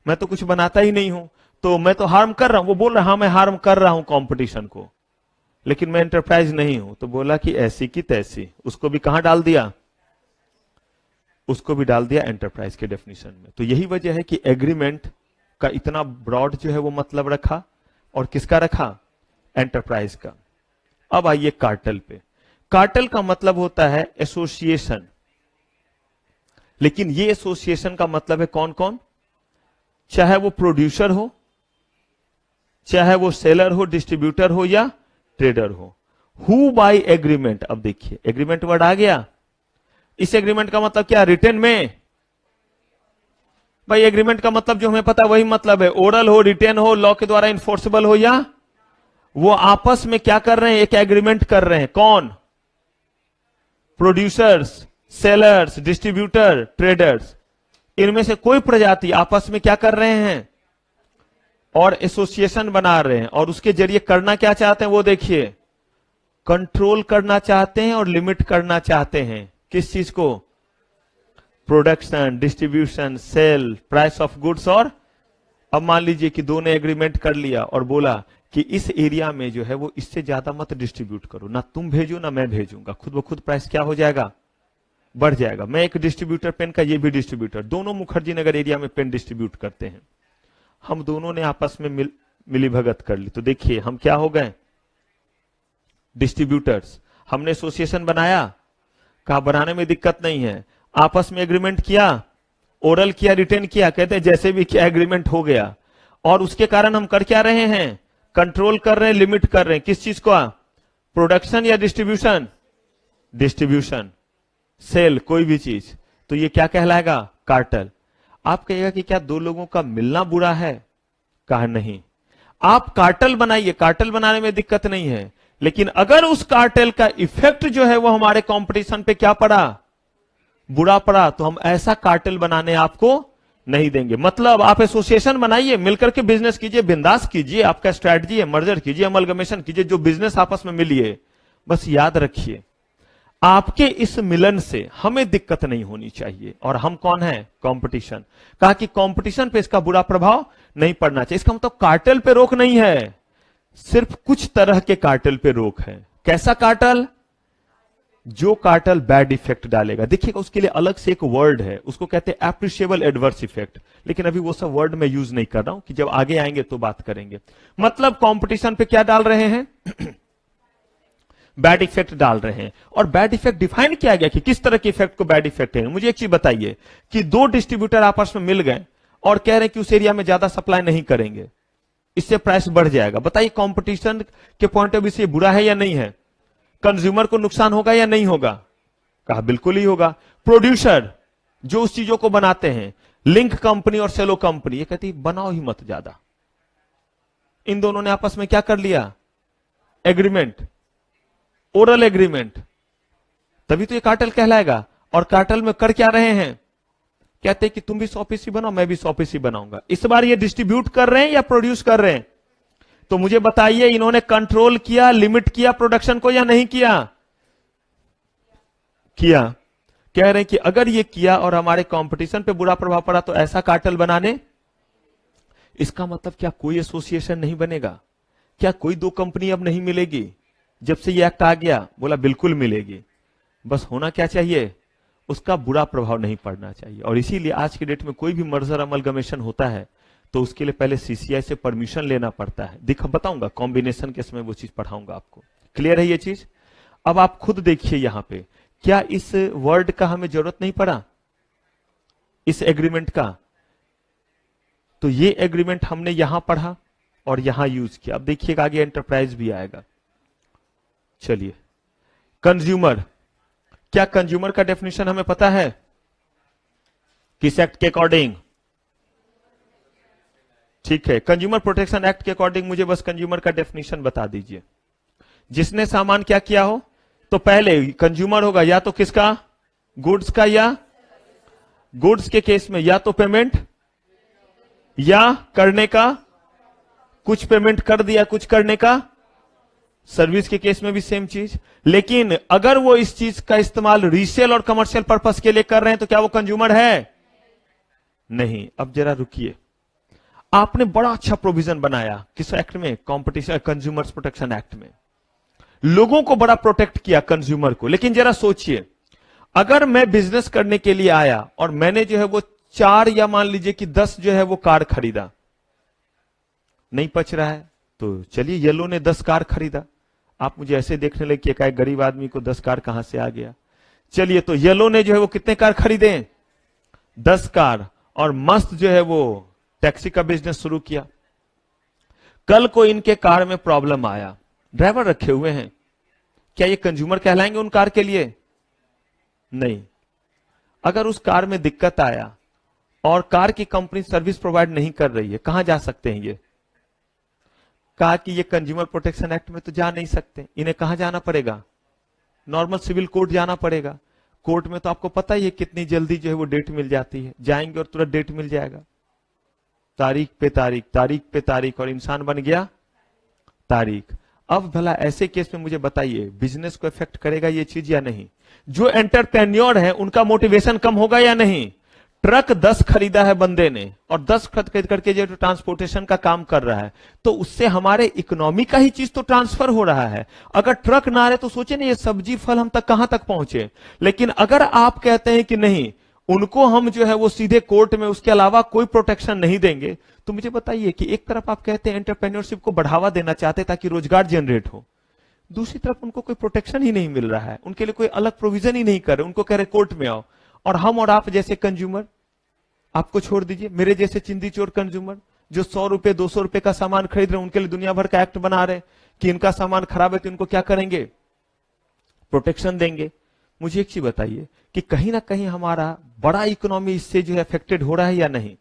मैं तो कुछ बनाता ही नहीं हूं, तो मैं तो हार्म कर रहा हूं। वो बोल रहा हाँ मैं हार्म कर रहा हूं कॉम्पिटिशन को, लेकिन मैं एंटरप्राइज नहीं हूं। तो बोला कि ऐसी की तैसी, उसको भी कहां डाल दिया, उसको भी डाल दिया एंटरप्राइज के डेफिनेशन में। तो यही वजह है कि एग्रीमेंट का इतना ब्रॉड जो है वो मतलब रखा, और किसका रखा, एंटरप्राइज का। अब आइए कार्टेल पे। कार्टेल का मतलब होता है एसोसिएशन, लेकिन ये एसोसिएशन का मतलब है कौन कौन, चाहे वो प्रोड्यूसर हो, चाहे वो सेलर हो, डिस्ट्रीब्यूटर हो या ट्रेडर हो। Who by agreement. अब देखिए एग्रीमेंट वर्ड आ गया, इस एग्रीमेंट का मतलब क्या, रिटन में। भाई एग्रीमेंट का मतलब जो हमें पता है वही मतलब है, ओरल हो, रिटन हो, लॉ के द्वारा इन्फोर्सेबल हो, या वो आपस में क्या कर रहे हैं, एक एग्रीमेंट कर रहे हैं। कौन, प्रोड्यूसर्स, सेलर्स, डिस्ट्रीब्यूटर, ट्रेडर्स, इनमें से कोई प्रजाति आपस में क्या कर रहे हैं और एसोसिएशन बना रहे हैं, और उसके जरिए करना क्या चाहते हैं वो देखिए, कंट्रोल करना चाहते हैं और लिमिट करना चाहते हैं। किस चीज को, production, distribution, sale, price of goods. और अब मान लीजिए कि दोनों एग्रीमेंट कर लिया और बोला कि इस एरिया में जो है वो इससे ज्यादा मत डिस्ट्रीब्यूट करो, ना तुम भेजो ना मैं भेजूंगा, खुद ब खुद प्राइस क्या हो जाएगा, बढ़ जाएगा। मैं एक डिस्ट्रीब्यूटर पेन का, ये भी डिस्ट्रीब्यूटर, दोनों मुखर्जी नगर एरिया में पेन डिस्ट्रीब्यूट करते हैं, हम दोनों ने आपस में मिली भगत कर ली, तो देखिए हम क्या हो गए, डिस्ट्रीब्यूटर्स। हमने एसोसिएशन बनाया, कहा बनाने में दिक्कत नहीं है, आपस में एग्रीमेंट किया, ओरल किया, रिटेन किया, कहते हैं जैसे भी किया एग्रीमेंट हो गया, और उसके कारण हम कर क्या रहे हैं, कंट्रोल कर रहे हैं, लिमिट कर रहे हैं। किस चीज को, प्रोडक्शन या डिस्ट्रीब्यूशन, डिस्ट्रीब्यूशन, सेल, कोई भी चीज, तो ये क्या कहलाएगा, कार्टेल। आप कहिएगा कि क्या दो लोगों का मिलना बुरा है, कहा नहीं, आप कार्टेल बनाइए, कार्टेल बनाने में दिक्कत नहीं है, लेकिन अगर उस कार्टेल का इफेक्ट जो है वो हमारे कंपटीशन पे क्या पड़ा, बुरा पड़ा, तो हम ऐसा कार्टेल बनाने आपको नहीं देंगे। मतलब आप एसोसिएशन बनाइए, मिलकर के बिजनेस कीजिए, बिंदास कीजिए, आपका स्ट्रैटेजी है, मर्जर कीजिए, अमलगमेशन कीजिए, जो बिजनेस आपस में मिलिए, बस याद रखिए आपके इस मिलन से हमें दिक्कत नहीं होनी चाहिए। और हम कौन है, कंपटीशन। कहा कि कंपटीशन पे इसका बुरा प्रभाव नहीं पड़ना चाहिए। इसका मतलब कार्टेल पे रोक नहीं है, सिर्फ कुछ तरह के कार्टेल पे रोक है। कैसा कार्टेल, जो कार्टेल बैड इफेक्ट डालेगा। देखिएगा उसके लिए अलग से एक वर्ड है, उसको कहते हैं एप्रिशिएबल एडवर्स इफेक्ट, लेकिन अभी वो सब वर्ड मैं यूज नहीं कर रहा हूं, कि जब आगे आएंगे तो बात करेंगे। मतलब कंपटीशन पे क्या डाल रहे हैं, बैड इफेक्ट डाल रहे हैं। और बैड इफेक्ट डिफाइन किया गया कि किस तरह के इफेक्ट को बैड इफेक्ट है। मुझे एक चीज बताइए कि दो डिस्ट्रीब्यूटर आपस में मिल गए और कह रहे हैं कि उस एरिया में ज्यादा सप्लाई नहीं करेंगे, इससे प्राइस बढ़ जाएगा। बताइए कंपटीशन के पॉइंट ऑफ व्यू से बुरा है या नहीं है? कंज्यूमर को नुकसान होगा या नहीं होगा? कहा बिल्कुल ही होगा। प्रोड्यूसर जो उस चीजों को बनाते हैं, लिंक कंपनी और सेलो कंपनी, ये कहती बनाओ ही मत ज्यादा। इन दोनों ने आपस में क्या कर लिया? एग्रीमेंट, ओरल एग्रीमेंट, तभी तो ये कार्टेल कहलाएगा। और कार्टेल में कर क्या रहे हैं? कहते हैं कि तुम भी 100 पीसी बनाओ, मैं भी 100 पीसी बनाऊंगा। इस बार ये डिस्ट्रीब्यूट कर रहे हैं या प्रोड्यूस कर रहे हैं? तो मुझे बताइए, इन्होंने कंट्रोल किया, लिमिट किया प्रोडक्शन को या नहीं किया? किया। कह रहे हैं कि अगर ये किया और हमारे कंपटीशन पे बुरा प्रभाव पड़ा तो ऐसा कार्टेल बनाने, इसका मतलब क्या कोई एसोसिएशन नहीं बनेगा? क्या कोई दो कंपनी अब नहीं मिलेगी? जब से ये एक्ट आ गया, बोला बिल्कुल मिलेगी। बस होना क्या चाहिए? उसका बुरा प्रभाव नहीं पड़ना चाहिए। और इसीलिए आज की डेट में कोई भी मर्जर अमलगमेशन होता है तो उसके लिए पहले सीसीआई से परमिशन लेना पड़ता है। बताऊंगा कॉम्बिनेशन के समय वो चीज पढ़ाऊंगा आपको। क्लियर है ये चीज? अब आप खुद देखिए यहां पे, क्या इस वर्ड का हमें जरूरत नहीं पड़ा, इस एग्रीमेंट का? तो ये एग्रीमेंट हमने यहां पढ़ा और यहां यूज किया। अब देखिएगा आगे एंटरप्राइज भी आएगा। चलिए, कंज्यूमर, क्या कंज्यूमर का डेफिनेशन हमें पता है? किस एक्ट के अकॉर्डिंग? ठीक है, कंज्यूमर प्रोटेक्शन एक्ट के अकॉर्डिंग मुझे बस कंज्यूमर का डेफिनेशन बता दीजिए। जिसने सामान क्या किया हो, तो पहले कंज्यूमर होगा या तो किसका? गुड्स का, या गुड्स के केस में या तो पेमेंट या करने का, कुछ पेमेंट कर दिया, कुछ करने का। सर्विस के केस में भी सेम चीज। लेकिन अगर वो इस चीज का इस्तेमाल रीसेल और कमर्शियल पर्पस के लिए कर रहे हैं तो क्या वो कंज्यूमर है? नहीं। अब जरा रुकिए, आपने बड़ा अच्छा प्रोविजन बनाया किस एक्ट में? कॉम्पिटिशन कंज्यूमर्स प्रोटेक्शन एक्ट में। लोगों को बड़ा प्रोटेक्ट किया, कंज्यूमर को। लेकिन जरा सोचिए, अगर मैं बिजनेस करने के लिए आया और मैंने जो है वो 4 या मान लीजिए कि 10 जो है वो कार खरीदा, नहीं पच रहा है तो चलिए येलो ने 10 कार खरीदा। आप मुझे ऐसे देखने लगे कि एक गरीब आदमी को 10 कार कहां से आ गया। चलिए, तो येलो ने जो है वो कितने कार खरीदे? 10 कार। और मस्त जो है वो टैक्सी का बिजनेस शुरू किया। कल को इनके कार में प्रॉब्लम आया, ड्राइवर रखे हुए हैं, क्या ये कंज्यूमर कहलाएंगे उन कार के लिए? नहीं। अगर उस कार में दिक्कत आया और कार की कंपनी सर्विस प्रोवाइड नहीं कर रही है, कहां जा सकते हैं ये? कहा कि ये कंज्यूमर प्रोटेक्शन एक्ट में तो जा नहीं सकते, इन्हें कहां जाना पड़ेगा? नॉर्मल सिविल कोर्ट जाना पड़ेगा। कोर्ट में तो आपको पता ही है कितनी जल्दी जो है वो डेट मिल जाती है, जाएंगे और तुरंत डेट मिल जाएगा। तारीख पे तारीख, तारीख पे तारीख, और इंसान बन गया तारीख। अब भला ऐसे केस में मुझे बताइए, बिजनेस को इफेक्ट करेगा ये चीज या नहीं? जो एंटरप्रेन्योर है उनका मोटिवेशन कम होगा या नहीं? ट्रक 10 खरीदा है बंदे ने और 10 खरीद करके जो ट्रांसपोर्टेशन का काम कर रहा है, तो उससे हमारे इकोनॉमी का ही चीज तो ट्रांसफर हो रहा है। अगर ट्रक ना रहे तो सोचे ना ये सब्जी फल हम तक कहां तक पहुंचे। लेकिन अगर आप कहते हैं कि नहीं, उनको हम जो है वो सीधे कोर्ट में उसके अलावा कोई प्रोटेक्शन नहीं देंगे, तो मुझे बताइए कि एक तरफ आप कहते हैं एंटरप्रेन्योरशिप को बढ़ावा देना चाहते ताकि रोजगार जनरेट हो, दूसरी तरफ उनको कोई प्रोटेक्शन ही नहीं मिल रहा है, उनके लिए कोई अलग प्रोविजन ही नहीं कर रहे, उनको कह रहे कोर्ट में आओ। और हम और आप जैसे कंज्यूमर, आपको छोड़ दीजिए, मेरे जैसे चिंदी चोर कंज्यूमर जो 100 रुपए 200 रुपए का सामान खरीद रहे हैं, उनके लिए दुनिया भर का एक्ट बना रहे कि इनका सामान खराब है तो इनको क्या करेंगे? प्रोटेक्शन देंगे। मुझे एक चीज बताइए कि कहीं ना कहीं हमारा बड़ा इकोनॉमी इससे जो है अफेक्टेड हो रहा है या नहीं?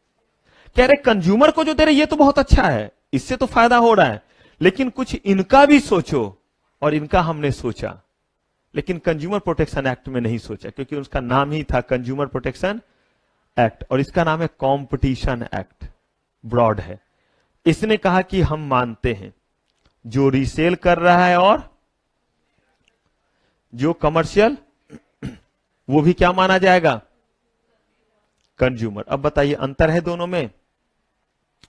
कह रहे कंज्यूमर को जो दे रहे ये तो बहुत अच्छा है, इससे तो फायदा हो रहा है, लेकिन कुछ इनका भी सोचो। और इनका हमने सोचा, लेकिन कंज्यूमर प्रोटेक्शन एक्ट में नहीं सोचा, क्योंकि उसका नाम ही था कंज्यूमर प्रोटेक्शन एक्ट और इसका नाम है कंपटीशन एक्ट, ब्रॉड है। इसने कहा कि हम मानते हैं जो रीसेल कर रहा है और जो कमर्शियल, वो भी क्या माना जाएगा? कंज्यूमर। अब बताइए अंतर है दोनों में?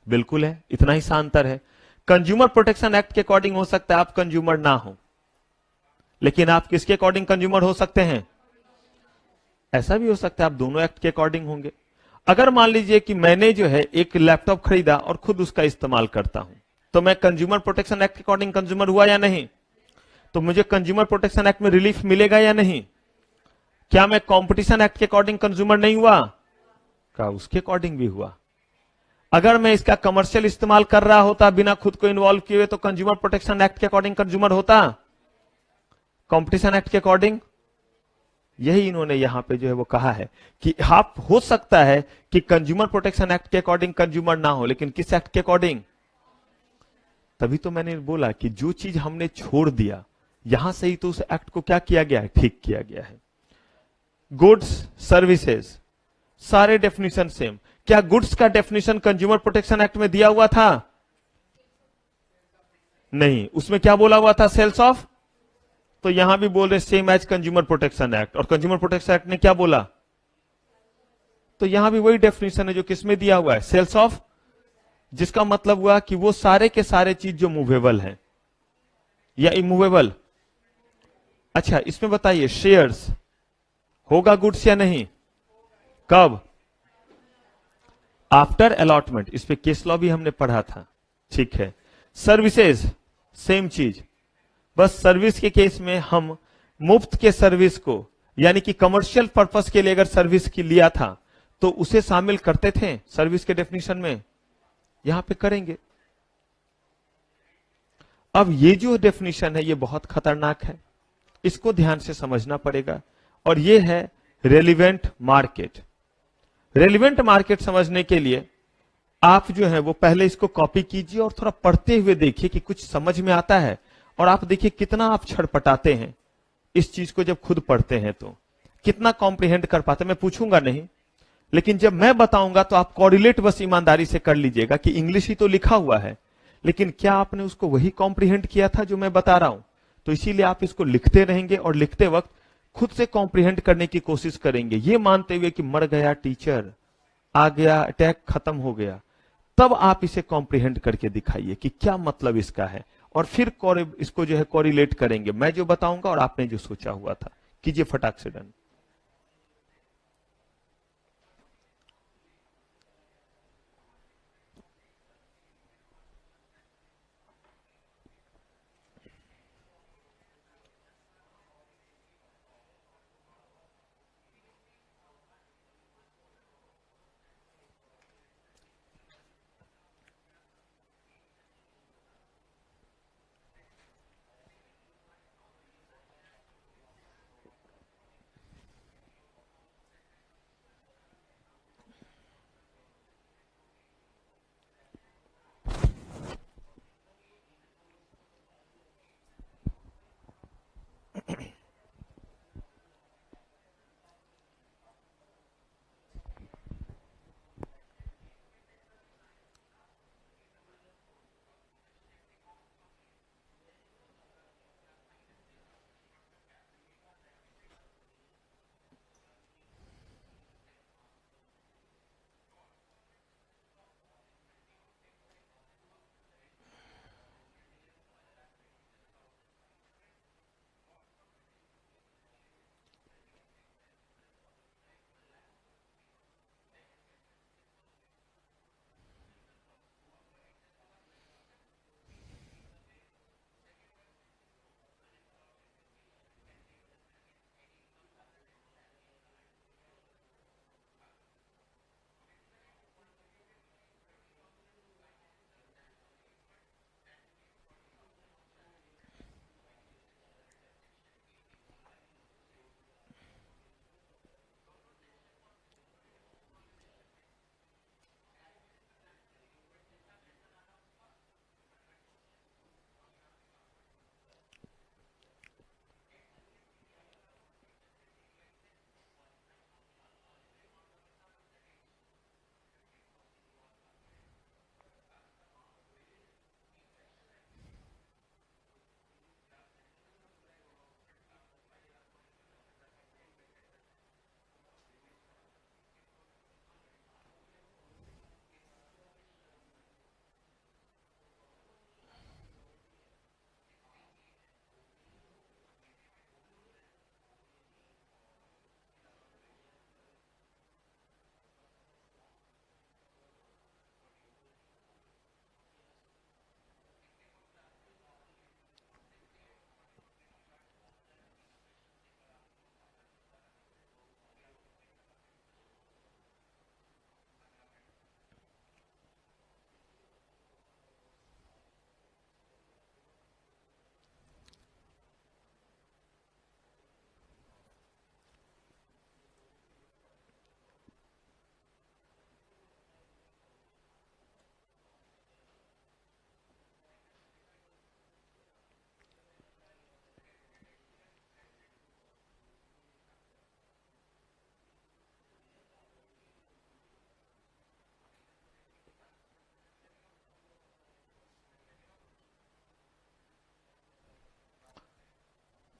बिल्कुल है, इतना ही सा अंतर है। कंज्यूमर प्रोटेक्शन एक्ट के अकॉर्डिंग हो सकता है आप कंज्यूमर ना हो, लेकिन आप किसके अकॉर्डिंग कंज्यूमर हो सकते हैं? ऐसा भी हो सकता है आप दोनों एक्ट के अकॉर्डिंग होंगे। अगर मान लीजिए कि मैंने जो है एक लैपटॉप खरीदा और खुद उसका इस्तेमाल करता हूं, तो मैं कंज्यूमर प्रोटेक्शन एक्ट के अकॉर्डिंग कंज्यूमर हुआ या नहीं? तो मुझे कंज्यूमर प्रोटेक्शन एक्ट में रिलीफ मिलेगा या नहीं? क्या मैं कंपटीशन एक्ट के अकॉर्डिंग कंज्यूमर नहीं हुआ? का उसके अकॉर्डिंग भी हुआ। अगर मैं इसका कमर्शियल इस्तेमाल कर रहा होता बिना खुद को इन्वॉल्व किए हुए, तो कंज्यूमर प्रोटेक्शन एक्ट के अकॉर्डिंग कंज्यूमर होता, कंपटीशन एक्ट के अकॉर्डिंग। यही इन्होंने यहां पे जो है वो कहा है कि आप हो सकता है कि कंज्यूमर प्रोटेक्शन एक्ट के अकॉर्डिंग कंज्यूमर ना हो, लेकिन किस एक्ट के अकॉर्डिंग। तभी तो मैंने बोला कि जो चीज हमने छोड़ दिया यहां से ही तो उस एक्ट को क्या किया गया है, ठीक किया गया है। गुड्स सर्विसेज सारे डेफिनेशन सेम। क्या गुड्स का डेफिनेशन कंज्यूमर प्रोटेक्शन एक्ट में दिया हुआ था? नहीं, उसमें क्या बोला हुआ था, सेल्स ऑफ। तो यहां भी बोल रहे same as consumer protection act, और कंज्यूमर प्रोटेक्शन एक्ट ने क्या बोला, तो यहां भी वही डेफिनेशन है जो किसमें दिया हुआ है, सेल्स ऑफ। जिसका मतलब हुआ कि वो सारे के सारे चीज जो मूवेबल हैं या इमूवेबल। अच्छा, इसमें बताइए शेयर्स होगा गुड्स या नहीं, कब, आफ्टर अलॉटमेंट। इस पे केस लॉ भी हमने पढ़ा था, ठीक है। सर्विसेज सेम चीज, बस सर्विस के केस में हम मुफ्त के सर्विस को, यानी कि कमर्शियल पर्पस के लिए अगर सर्विस की लिया था तो उसे शामिल करते थे सर्विस के डेफिनेशन में, यहां पे करेंगे। अब ये जो डेफिनेशन है ये बहुत खतरनाक है, इसको ध्यान से समझना पड़ेगा। और ये है रेलिवेंट मार्केट। रेलिवेंट मार्केट समझने के लिए आप जो है वो पहले इसको कॉपी कीजिए और थोड़ा पढ़ते हुए देखिए कि कुछ समझ में आता है। और आप देखिए कितना आप छड़पटाते हैं इस चीज को, जब खुद पढ़ते हैं तो कितना कॉम्प्रिहेंड कर पाते। मैं पूछूंगा नहीं, लेकिन जब मैं बताऊंगा तो आप कोरिलेट बस ईमानदारी से कर लीजिएगा कि इंग्लिश ही तो लिखा हुआ है, लेकिन क्या आपने उसको वही कॉम्प्रिहेंड किया था जो मैं बता रहा हूं। तो इसीलिए आप इसको लिखते रहेंगे और लिखते वक्त खुद से कॉम्प्रिहेंड करने की कोशिश करेंगे, ये मानते हुए कि मर गया टीचर, आ गया अटैक, खत्म हो गया। तब आप इसे कॉम्प्रिहेंड करके दिखाइए कि क्या मतलब इसका है, और फिर इसको जो है कोरिलेट करेंगे, मैं जो बताऊंगा और आपने जो सोचा हुआ था। कीजिए फटाक से डन।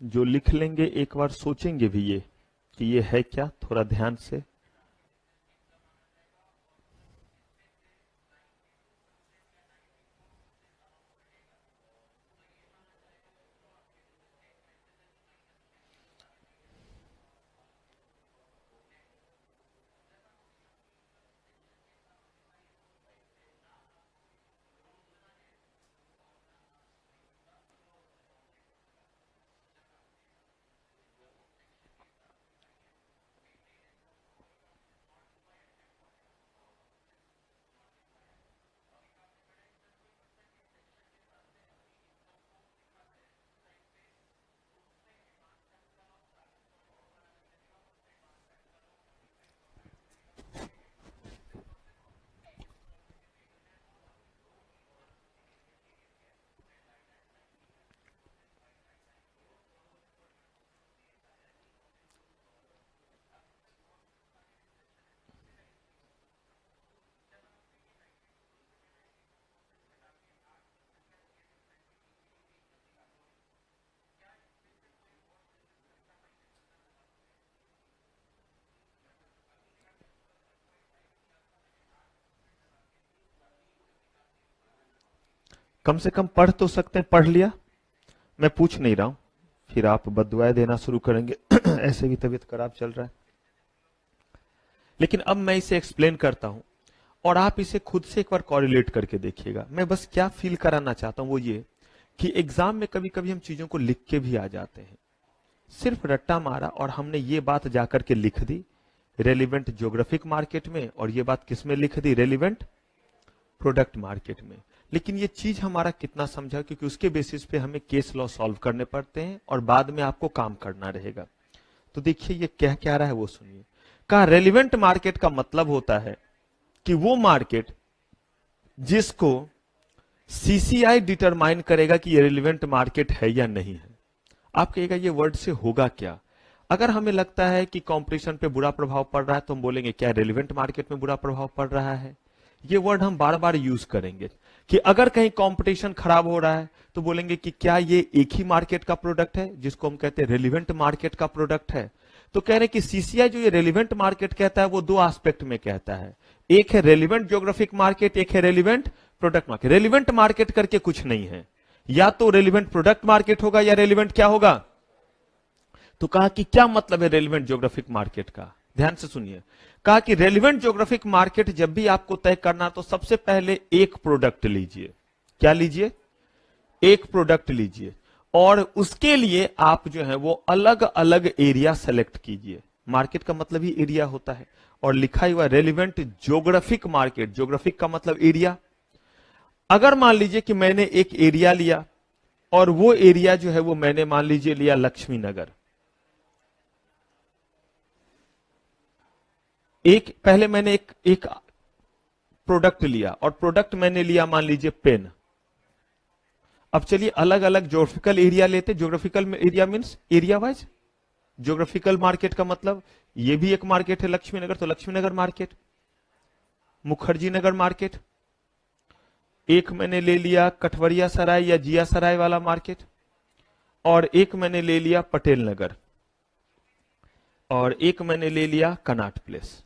जो लिख लेंगे एक बार सोचेंगे भी ये कि ये है क्या, थोड़ा ध्यान से। कम से कम पढ़ तो सकते हैं, पढ़ लिया? मैं पूछ नहीं रहा हूं, फिर आप बददुआएं देना शुरू करेंगे ऐसे भी तबीयत खराब चल रहा है। लेकिन अब मैं इसे एक्सप्लेन करता हूं और आप इसे खुद से एक बार कॉरिलेट करके देखिएगा। मैं बस क्या फील कराना चाहता हूं वो ये कि एग्जाम में कभी कभी हम चीजों को लिख के भी आ जाते हैं, सिर्फ रट्टा मारा और हमने ये बात जाकर के लिख दी रेलिवेंट ज्योग्राफिक मार्केट में, और ये बात किसमें लिख दी, रेलिवेंट प्रोडक्ट मार्केट में। लेकिन ये चीज हमारा कितना समझा, क्योंकि उसके बेसिस पे हमें केस लॉ सॉल्व करने पड़ते हैं और बाद में आपको काम करना रहेगा। तो देखिए ये कह क्या रहा है वो सुनिए। कहा रेलिवेंट मार्केट का मतलब होता है कि वो मार्केट जिसको सीसीआई डिटरमाइन करेगा कि ये रेलिवेंट मार्केट है या नहीं है। आप कहेगा ये वर्ड से होगा क्या? अगर हमें लगता है कि कंपटीशन पे बुरा प्रभाव पड़ रहा है तो हम बोलेंगे क्या रेलिवेंट मार्केट में बुरा प्रभाव पड़ रहा है। ये वर्ड हम बार बार यूज करेंगे कि अगर कहीं कंपटीशन खराब हो रहा है तो बोलेंगे कि क्या ये एक ही मार्केट का प्रोडक्ट है, जिसको हम कहते हैं रेलिवेंट मार्केट का प्रोडक्ट है। तो कह रहे हैं कि सीसीआई जो ये रेलिवेंट मार्केट कहता है वो दो एस्पेक्ट में कहता है, एक है रेलिवेंट ज्योग्राफिक मार्केट, एक है relevant product market. Relevant market करके कुछ नहीं है, या तो रेलिवेंट प्रोडक्ट मार्केट होगा या रेलिवेंट क्या होगा। तो कहा कि क्या मतलब है रेलिवेंट ज्योग्राफिक मार्केट का, ध्यान से सुनिए। कहा कि रेलिवेंट ज्योग्राफिक मार्केट जब भी आपको तय करना तो सबसे पहले एक प्रोडक्ट लीजिए। क्या लीजिए? एक प्रोडक्ट लीजिए, और उसके लिए आप जो है वो अलग अलग एरिया सेलेक्ट कीजिए। मार्केट का मतलब ही एरिया होता है, और लिखा हुआ रेलिवेंट ज्योग्राफिक मार्केट, ज्योग्राफिक का मतलब एरिया। अगर मान लीजिए कि मैंने एक एरिया लिया और वो एरिया जो है वो मैंने मान लीजिए लिया लक्ष्मी नगर। एक पहले मैंने एक प्रोडक्ट लिया और प्रोडक्ट मैंने लिया मान लीजिए पेन। अब चलिए अलग अलग ज्योग्राफिकल एरिया लेते। Geographical area means area wise. Geographical market का मतलब ये भी एक मार्केट है लक्ष्मी नगर, तो लक्ष्मी नगर मार्केट, मुखर्जी नगर मार्केट। एक मैंने ले लिया कठवरिया सराय या जिया सराय वाला मार्केट, और एक मैंने ले लिया पटेल नगर, और एक मैंने ले लिया कनाट प्लेस।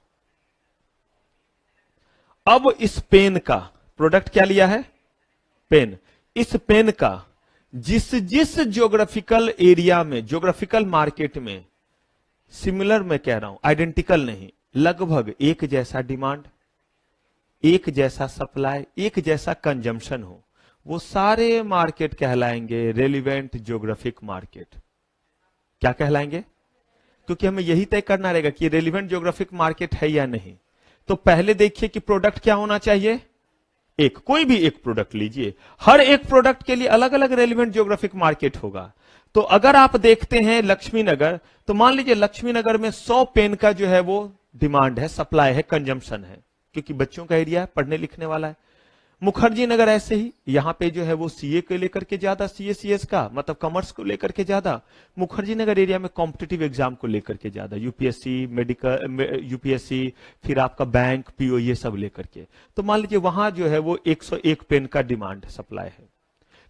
अब इस पेन का प्रोडक्ट क्या लिया है? पेन। इस पेन का जिस जिस ज्योग्राफिकल एरिया में, ज्योग्राफिकल मार्केट में सिमिलर, मैं कह रहा हूं आइडेंटिकल नहीं, लगभग एक जैसा डिमांड, एक जैसा सप्लाई, एक जैसा कंजम्पशन हो, वो सारे मार्केट कहलाएंगे रेलिवेंट ज्योग्राफिक मार्केट। क्या कहलाएंगे? क्योंकि हमें यही तय करना रहेगा कि रेलिवेंट ज्योग्राफिक मार्केट है या नहीं। तो पहले देखिए कि प्रोडक्ट क्या होना चाहिए। एक, कोई भी एक प्रोडक्ट लीजिए, हर एक प्रोडक्ट के लिए अलग अलग रेलिवेंट ज्योग्राफिक मार्केट होगा। तो अगर आप देखते हैं लक्ष्मी नगर, तो मान लीजिए लक्ष्मी नगर में 100 पेन का जो है वो डिमांड है, सप्लाई है, कंजम्पशन है, क्योंकि बच्चों का एरिया है, पढ़ने लिखने वाला है। मुखर्जी नगर ऐसे ही, यहां पे जो है वो सीए को लेकर के ज्यादा, सीए सीएस का मतलब कॉमर्स को लेकर के ज्यादा। मुखर्जी नगर एरिया में कॉम्पिटिटिव एग्जाम को लेकर के ज्यादा, यूपीएससी, मेडिकल, यूपीएससी, फिर आपका बैंक, पीओ, ये सब लेकर के। तो मान लीजिए वहां जो है वो 101 पेन का डिमांड सप्लाई है।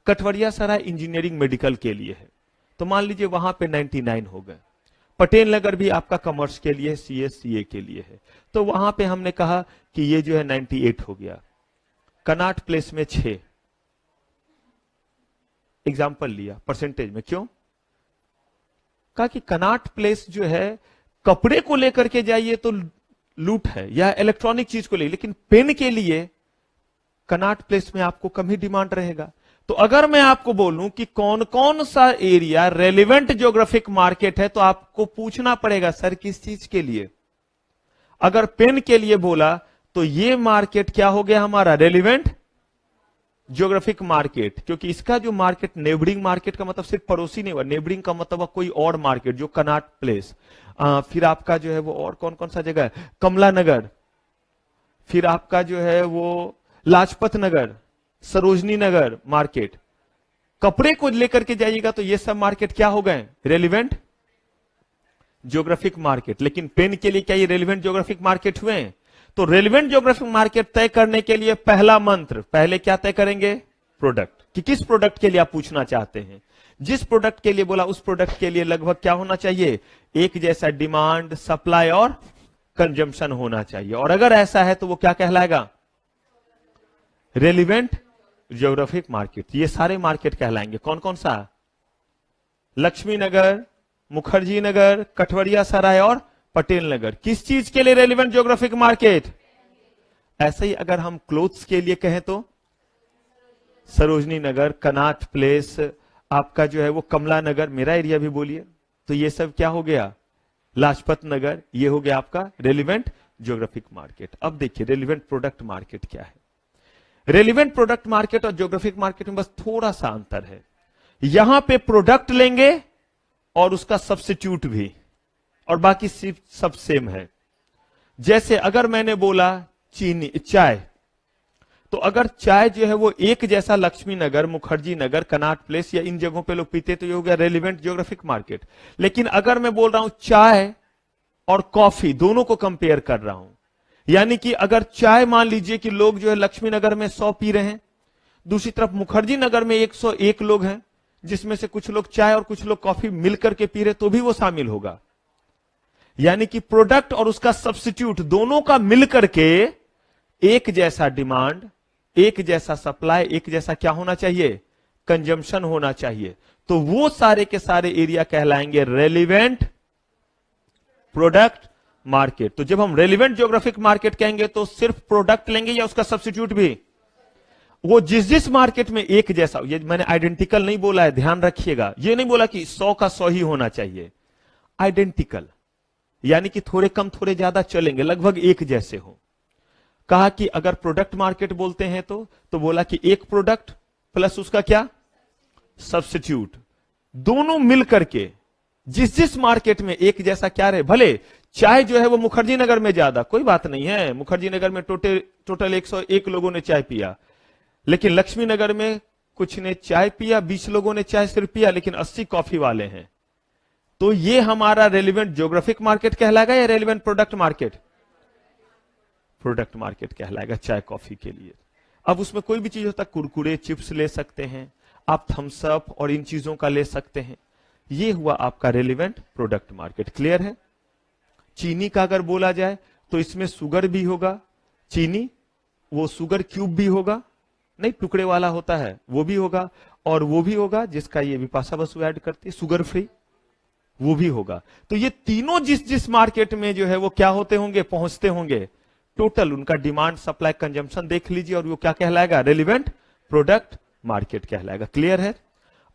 कठवरिया सराय इंजीनियरिंग मेडिकल के लिए है, तो मान लीजिए वहां पे 99 हो गए। पटेल नगर भी आपका कॉमर्स के लिए, सीए के लिए है, तो वहां पे हमने कहा कि ये जो है 98 हो गया। कनॉट प्लेस में 6 एग्जाम्पल लिया परसेंटेज में, क्यों? कहा कि कनॉट प्लेस जो है कपड़े को लेकर के जाइए तो लूट है, या इलेक्ट्रॉनिक चीज को ले, लेकिन पेन के लिए कनॉट प्लेस में आपको कम ही डिमांड रहेगा। तो अगर मैं आपको बोलूं कि कौन कौन सा एरिया रेलिवेंट ज्योग्राफिक मार्केट है, तो आपको पूछना पड़ेगा सर किस चीज के लिए। अगर पेन के लिए बोला तो ये मार्केट क्या हो गया हमारा, रेलिवेंट ज्योग्राफिक मार्केट, क्योंकि इसका जो मार्केट नेबरिंग मार्केट का मतलब सिर्फ पड़ोसी नहीं हुआ, नेबरिंग का मतलब कोई और मार्केट जो कनॉट प्लेस, फिर आपका जो है वो और कौन कौन सा जगह है, कमला नगर, फिर आपका जो है वो लाजपत नगर, सरोजनी नगर मार्केट। कपड़े को लेकर के जाइएगा तो ये सब मार्केट क्या हो गए, रेलिवेंट ज्योग्राफिक मार्केट। लेकिन पेन के लिए क्या ये रेलिवेंट ज्योग्राफिक मार्केट हुए हैं? तो रेलिवेंट ज्योग्राफिक मार्केट तय करने के लिए पहला मंत्र, पहले क्या तय करेंगे, प्रोडक्ट, कि किस प्रोडक्ट के लिए आप पूछना चाहते हैं। जिस प्रोडक्ट के लिए बोला उस प्रोडक्ट के लिए लगभग क्या होना चाहिए, एक जैसा डिमांड, सप्लाई और कंजम्पशन होना चाहिए। और अगर ऐसा है तो वो क्या कहलाएगा, रेलिवेंट ज्योग्राफिक मार्केट। ये सारे मार्केट कहलाएंगे, कौन कौन सा, लक्ष्मी नगर, मुखर्जी नगर, कठवरिया सराय और पटेल नगर। किस चीज के लिए रेलिवेंट ज्योग्राफिक मार्केट? ऐसे ही अगर हम क्लोथ्स के लिए कहें तो सरोजनी नगर, कनॉट प्लेस, आपका जो है वो कमला नगर, मेरा एरिया भी बोलिए, तो ये सब क्या हो गया, लाजपत नगर, ये हो गया आपका रेलिवेंट ज्योग्राफिक मार्केट। अब देखिए रेलिवेंट प्रोडक्ट मार्केट क्या है। रेलिवेंट प्रोडक्ट मार्केट और ज्योग्राफिक मार्केट में बस थोड़ा सा अंतर है, यहां पे प्रोडक्ट लेंगे और उसका सब्स्टिट्यूट भी, और बाकी सिर्फ सब सेम है। जैसे अगर मैंने बोला चीनी, चाय, तो अगर चाय जो है वो एक जैसा लक्ष्मी नगर, मुखर्जी नगर, कनॉट प्लेस या इन जगहों पे लोग पीते, तो ये हो गया रेलिवेंट ज्योग्राफिक मार्केट। लेकिन अगर मैं बोल रहा हूं चाय और कॉफी दोनों को कंपेयर कर रहा हूं, यानी कि अगर चाय मान लीजिए कि लोग जो है लक्ष्मी नगर में 100 पी रहे हैं, दूसरी तरफ मुखर्जी नगर में 101 लोग हैं, जिसमें से कुछ लोग चाय और कुछ लोग कॉफी मिलकर के पी रहे, तो भी वो शामिल होगा। यानी कि प्रोडक्ट और उसका सब्स्टिट्यूट दोनों का मिलकर के एक जैसा डिमांड, एक जैसा सप्लाई, एक जैसा क्या होना चाहिए, कंजम्पशन होना चाहिए। तो वो सारे के सारे एरिया कहलाएंगे रेलिवेंट प्रोडक्ट मार्केट। तो जब हम रेलिवेंट ज्योग्राफिक मार्केट कहेंगे तो सिर्फ प्रोडक्ट लेंगे या उसका सब्स्टिट्यूट भी, वो जिस जिस मार्केट में एक जैसा, ये मैंने आइडेंटिकल नहीं बोला है, ध्यान रखिएगा, ये नहीं बोला कि 100 का 100 ही होना चाहिए, आइडेंटिकल, यानी कि थोड़े कम थोड़े ज्यादा चलेंगे, लगभग एक जैसे हो। कहा कि अगर प्रोडक्ट मार्केट बोलते हैं तो बोला कि एक प्रोडक्ट प्लस उसका क्या, सब्स्टिट्यूट, दोनों मिलकर के जिस जिस मार्केट में एक जैसा क्या रहे। भले चाय जो है वो मुखर्जी नगर में ज्यादा, कोई बात नहीं है, मुखर्जी नगर में टोटल 101 लोगों ने चाय पिया, लेकिन लक्ष्मी नगर में कुछ ने चाय पिया, 20 लोगों ने चाय सिर्फ पिया, लेकिन 80 कॉफी वाले हैं। तो ये हमारा रेलिवेंट ज्योग्राफिक मार्केट कहलाएगा या relevant product market? Product market कहलाएगा चाय कॉफी के लिए। अब उसमें कोई भी चीज होता है, कुरकुरे, चिप्स ले सकते हैं आप, थम्स अप और इन चीजों का ले सकते हैं। ये हुआ आपका रेलिवेंट प्रोडक्ट मार्केट। क्लियर है? चीनी का अगर बोला जाए तो इसमें शुगर भी होगा, चीनी वो शुगर क्यूब भी होगा, नहीं टुकड़े वाला होता है वो भी होगा, और वो भी होगा जिसका ये विपाशा बसु ऐड करती है शुगर फ्री, वो भी होगा। तो ये तीनों जिस जिस मार्केट में जो है वो क्या होते होंगे, पहुंचते होंगे, टोटल उनका डिमांड, सप्लाई, कंजम्पशन देख लीजिए, और वो क्या कहलाएगा, रेलिवेंट प्रोडक्ट मार्केट कहलाएगा। क्लियर है?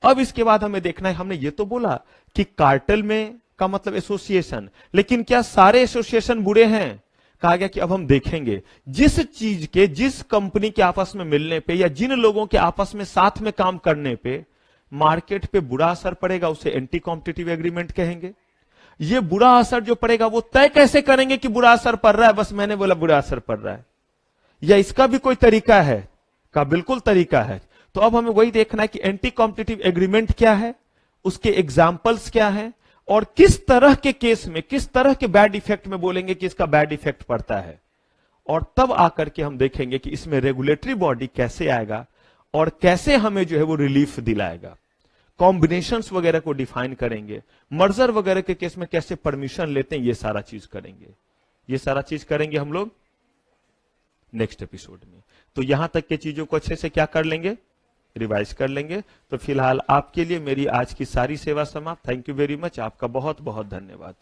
अब इसके बाद हमें देखना है, हमने ये तो बोला कि कार्टेल में का मतलब एसोसिएशन, लेकिन क्या सारे एसोसिएशन बुरे हैं? कहा गया कि अब हम देखेंगे जिस चीज के, जिस कंपनी के आपस में मिलने पे या जिन लोगों के आपस में साथ में काम करने पे मार्केट पे बुरा असर पड़ेगा, उसे एंटी कॉम्पिटिटिव एग्रीमेंट कहेंगे। ये बुरा असर जो पड़ेगा वो तय कैसे करेंगे कि बुरा असर पड़ रहा है, बस मैंने बोला बुरा असर पड़ रहा है, या इसका भी कोई तरीका है? का बिल्कुल तरीका है। तो अब हमें वही देखना है कि एंटी कॉम्पिटिटिव एग्रीमेंट क्या है, उसके एग्जाम्पल्स क्या है, और किस तरह के केस में, किस तरह के बैड इफेक्ट में बोलेंगे कि इसका बैड इफेक्ट पड़ता है, और तब आकर के हम देखेंगे कि इसमें रेगुलेटरी बॉडी कैसे आएगा और कैसे हमें जो है वो रिलीफ दिलाएगा। कॉम्बिनेशंस वगैरह को डिफाइन करेंगे, मर्जर वगैरह के केस में कैसे परमिशन लेते हैं, ये सारा चीज करेंगे। ये सारा चीज करेंगे हम लोग नेक्स्ट एपिसोड में। तो यहां तक के चीजों को अच्छे से क्या कर लेंगे, रिवाइज कर लेंगे। तो फिलहाल आपके लिए मेरी आज की सारी सेवा समाप्त। थैंक यू वेरी मच, आपका बहुत बहुत धन्यवाद।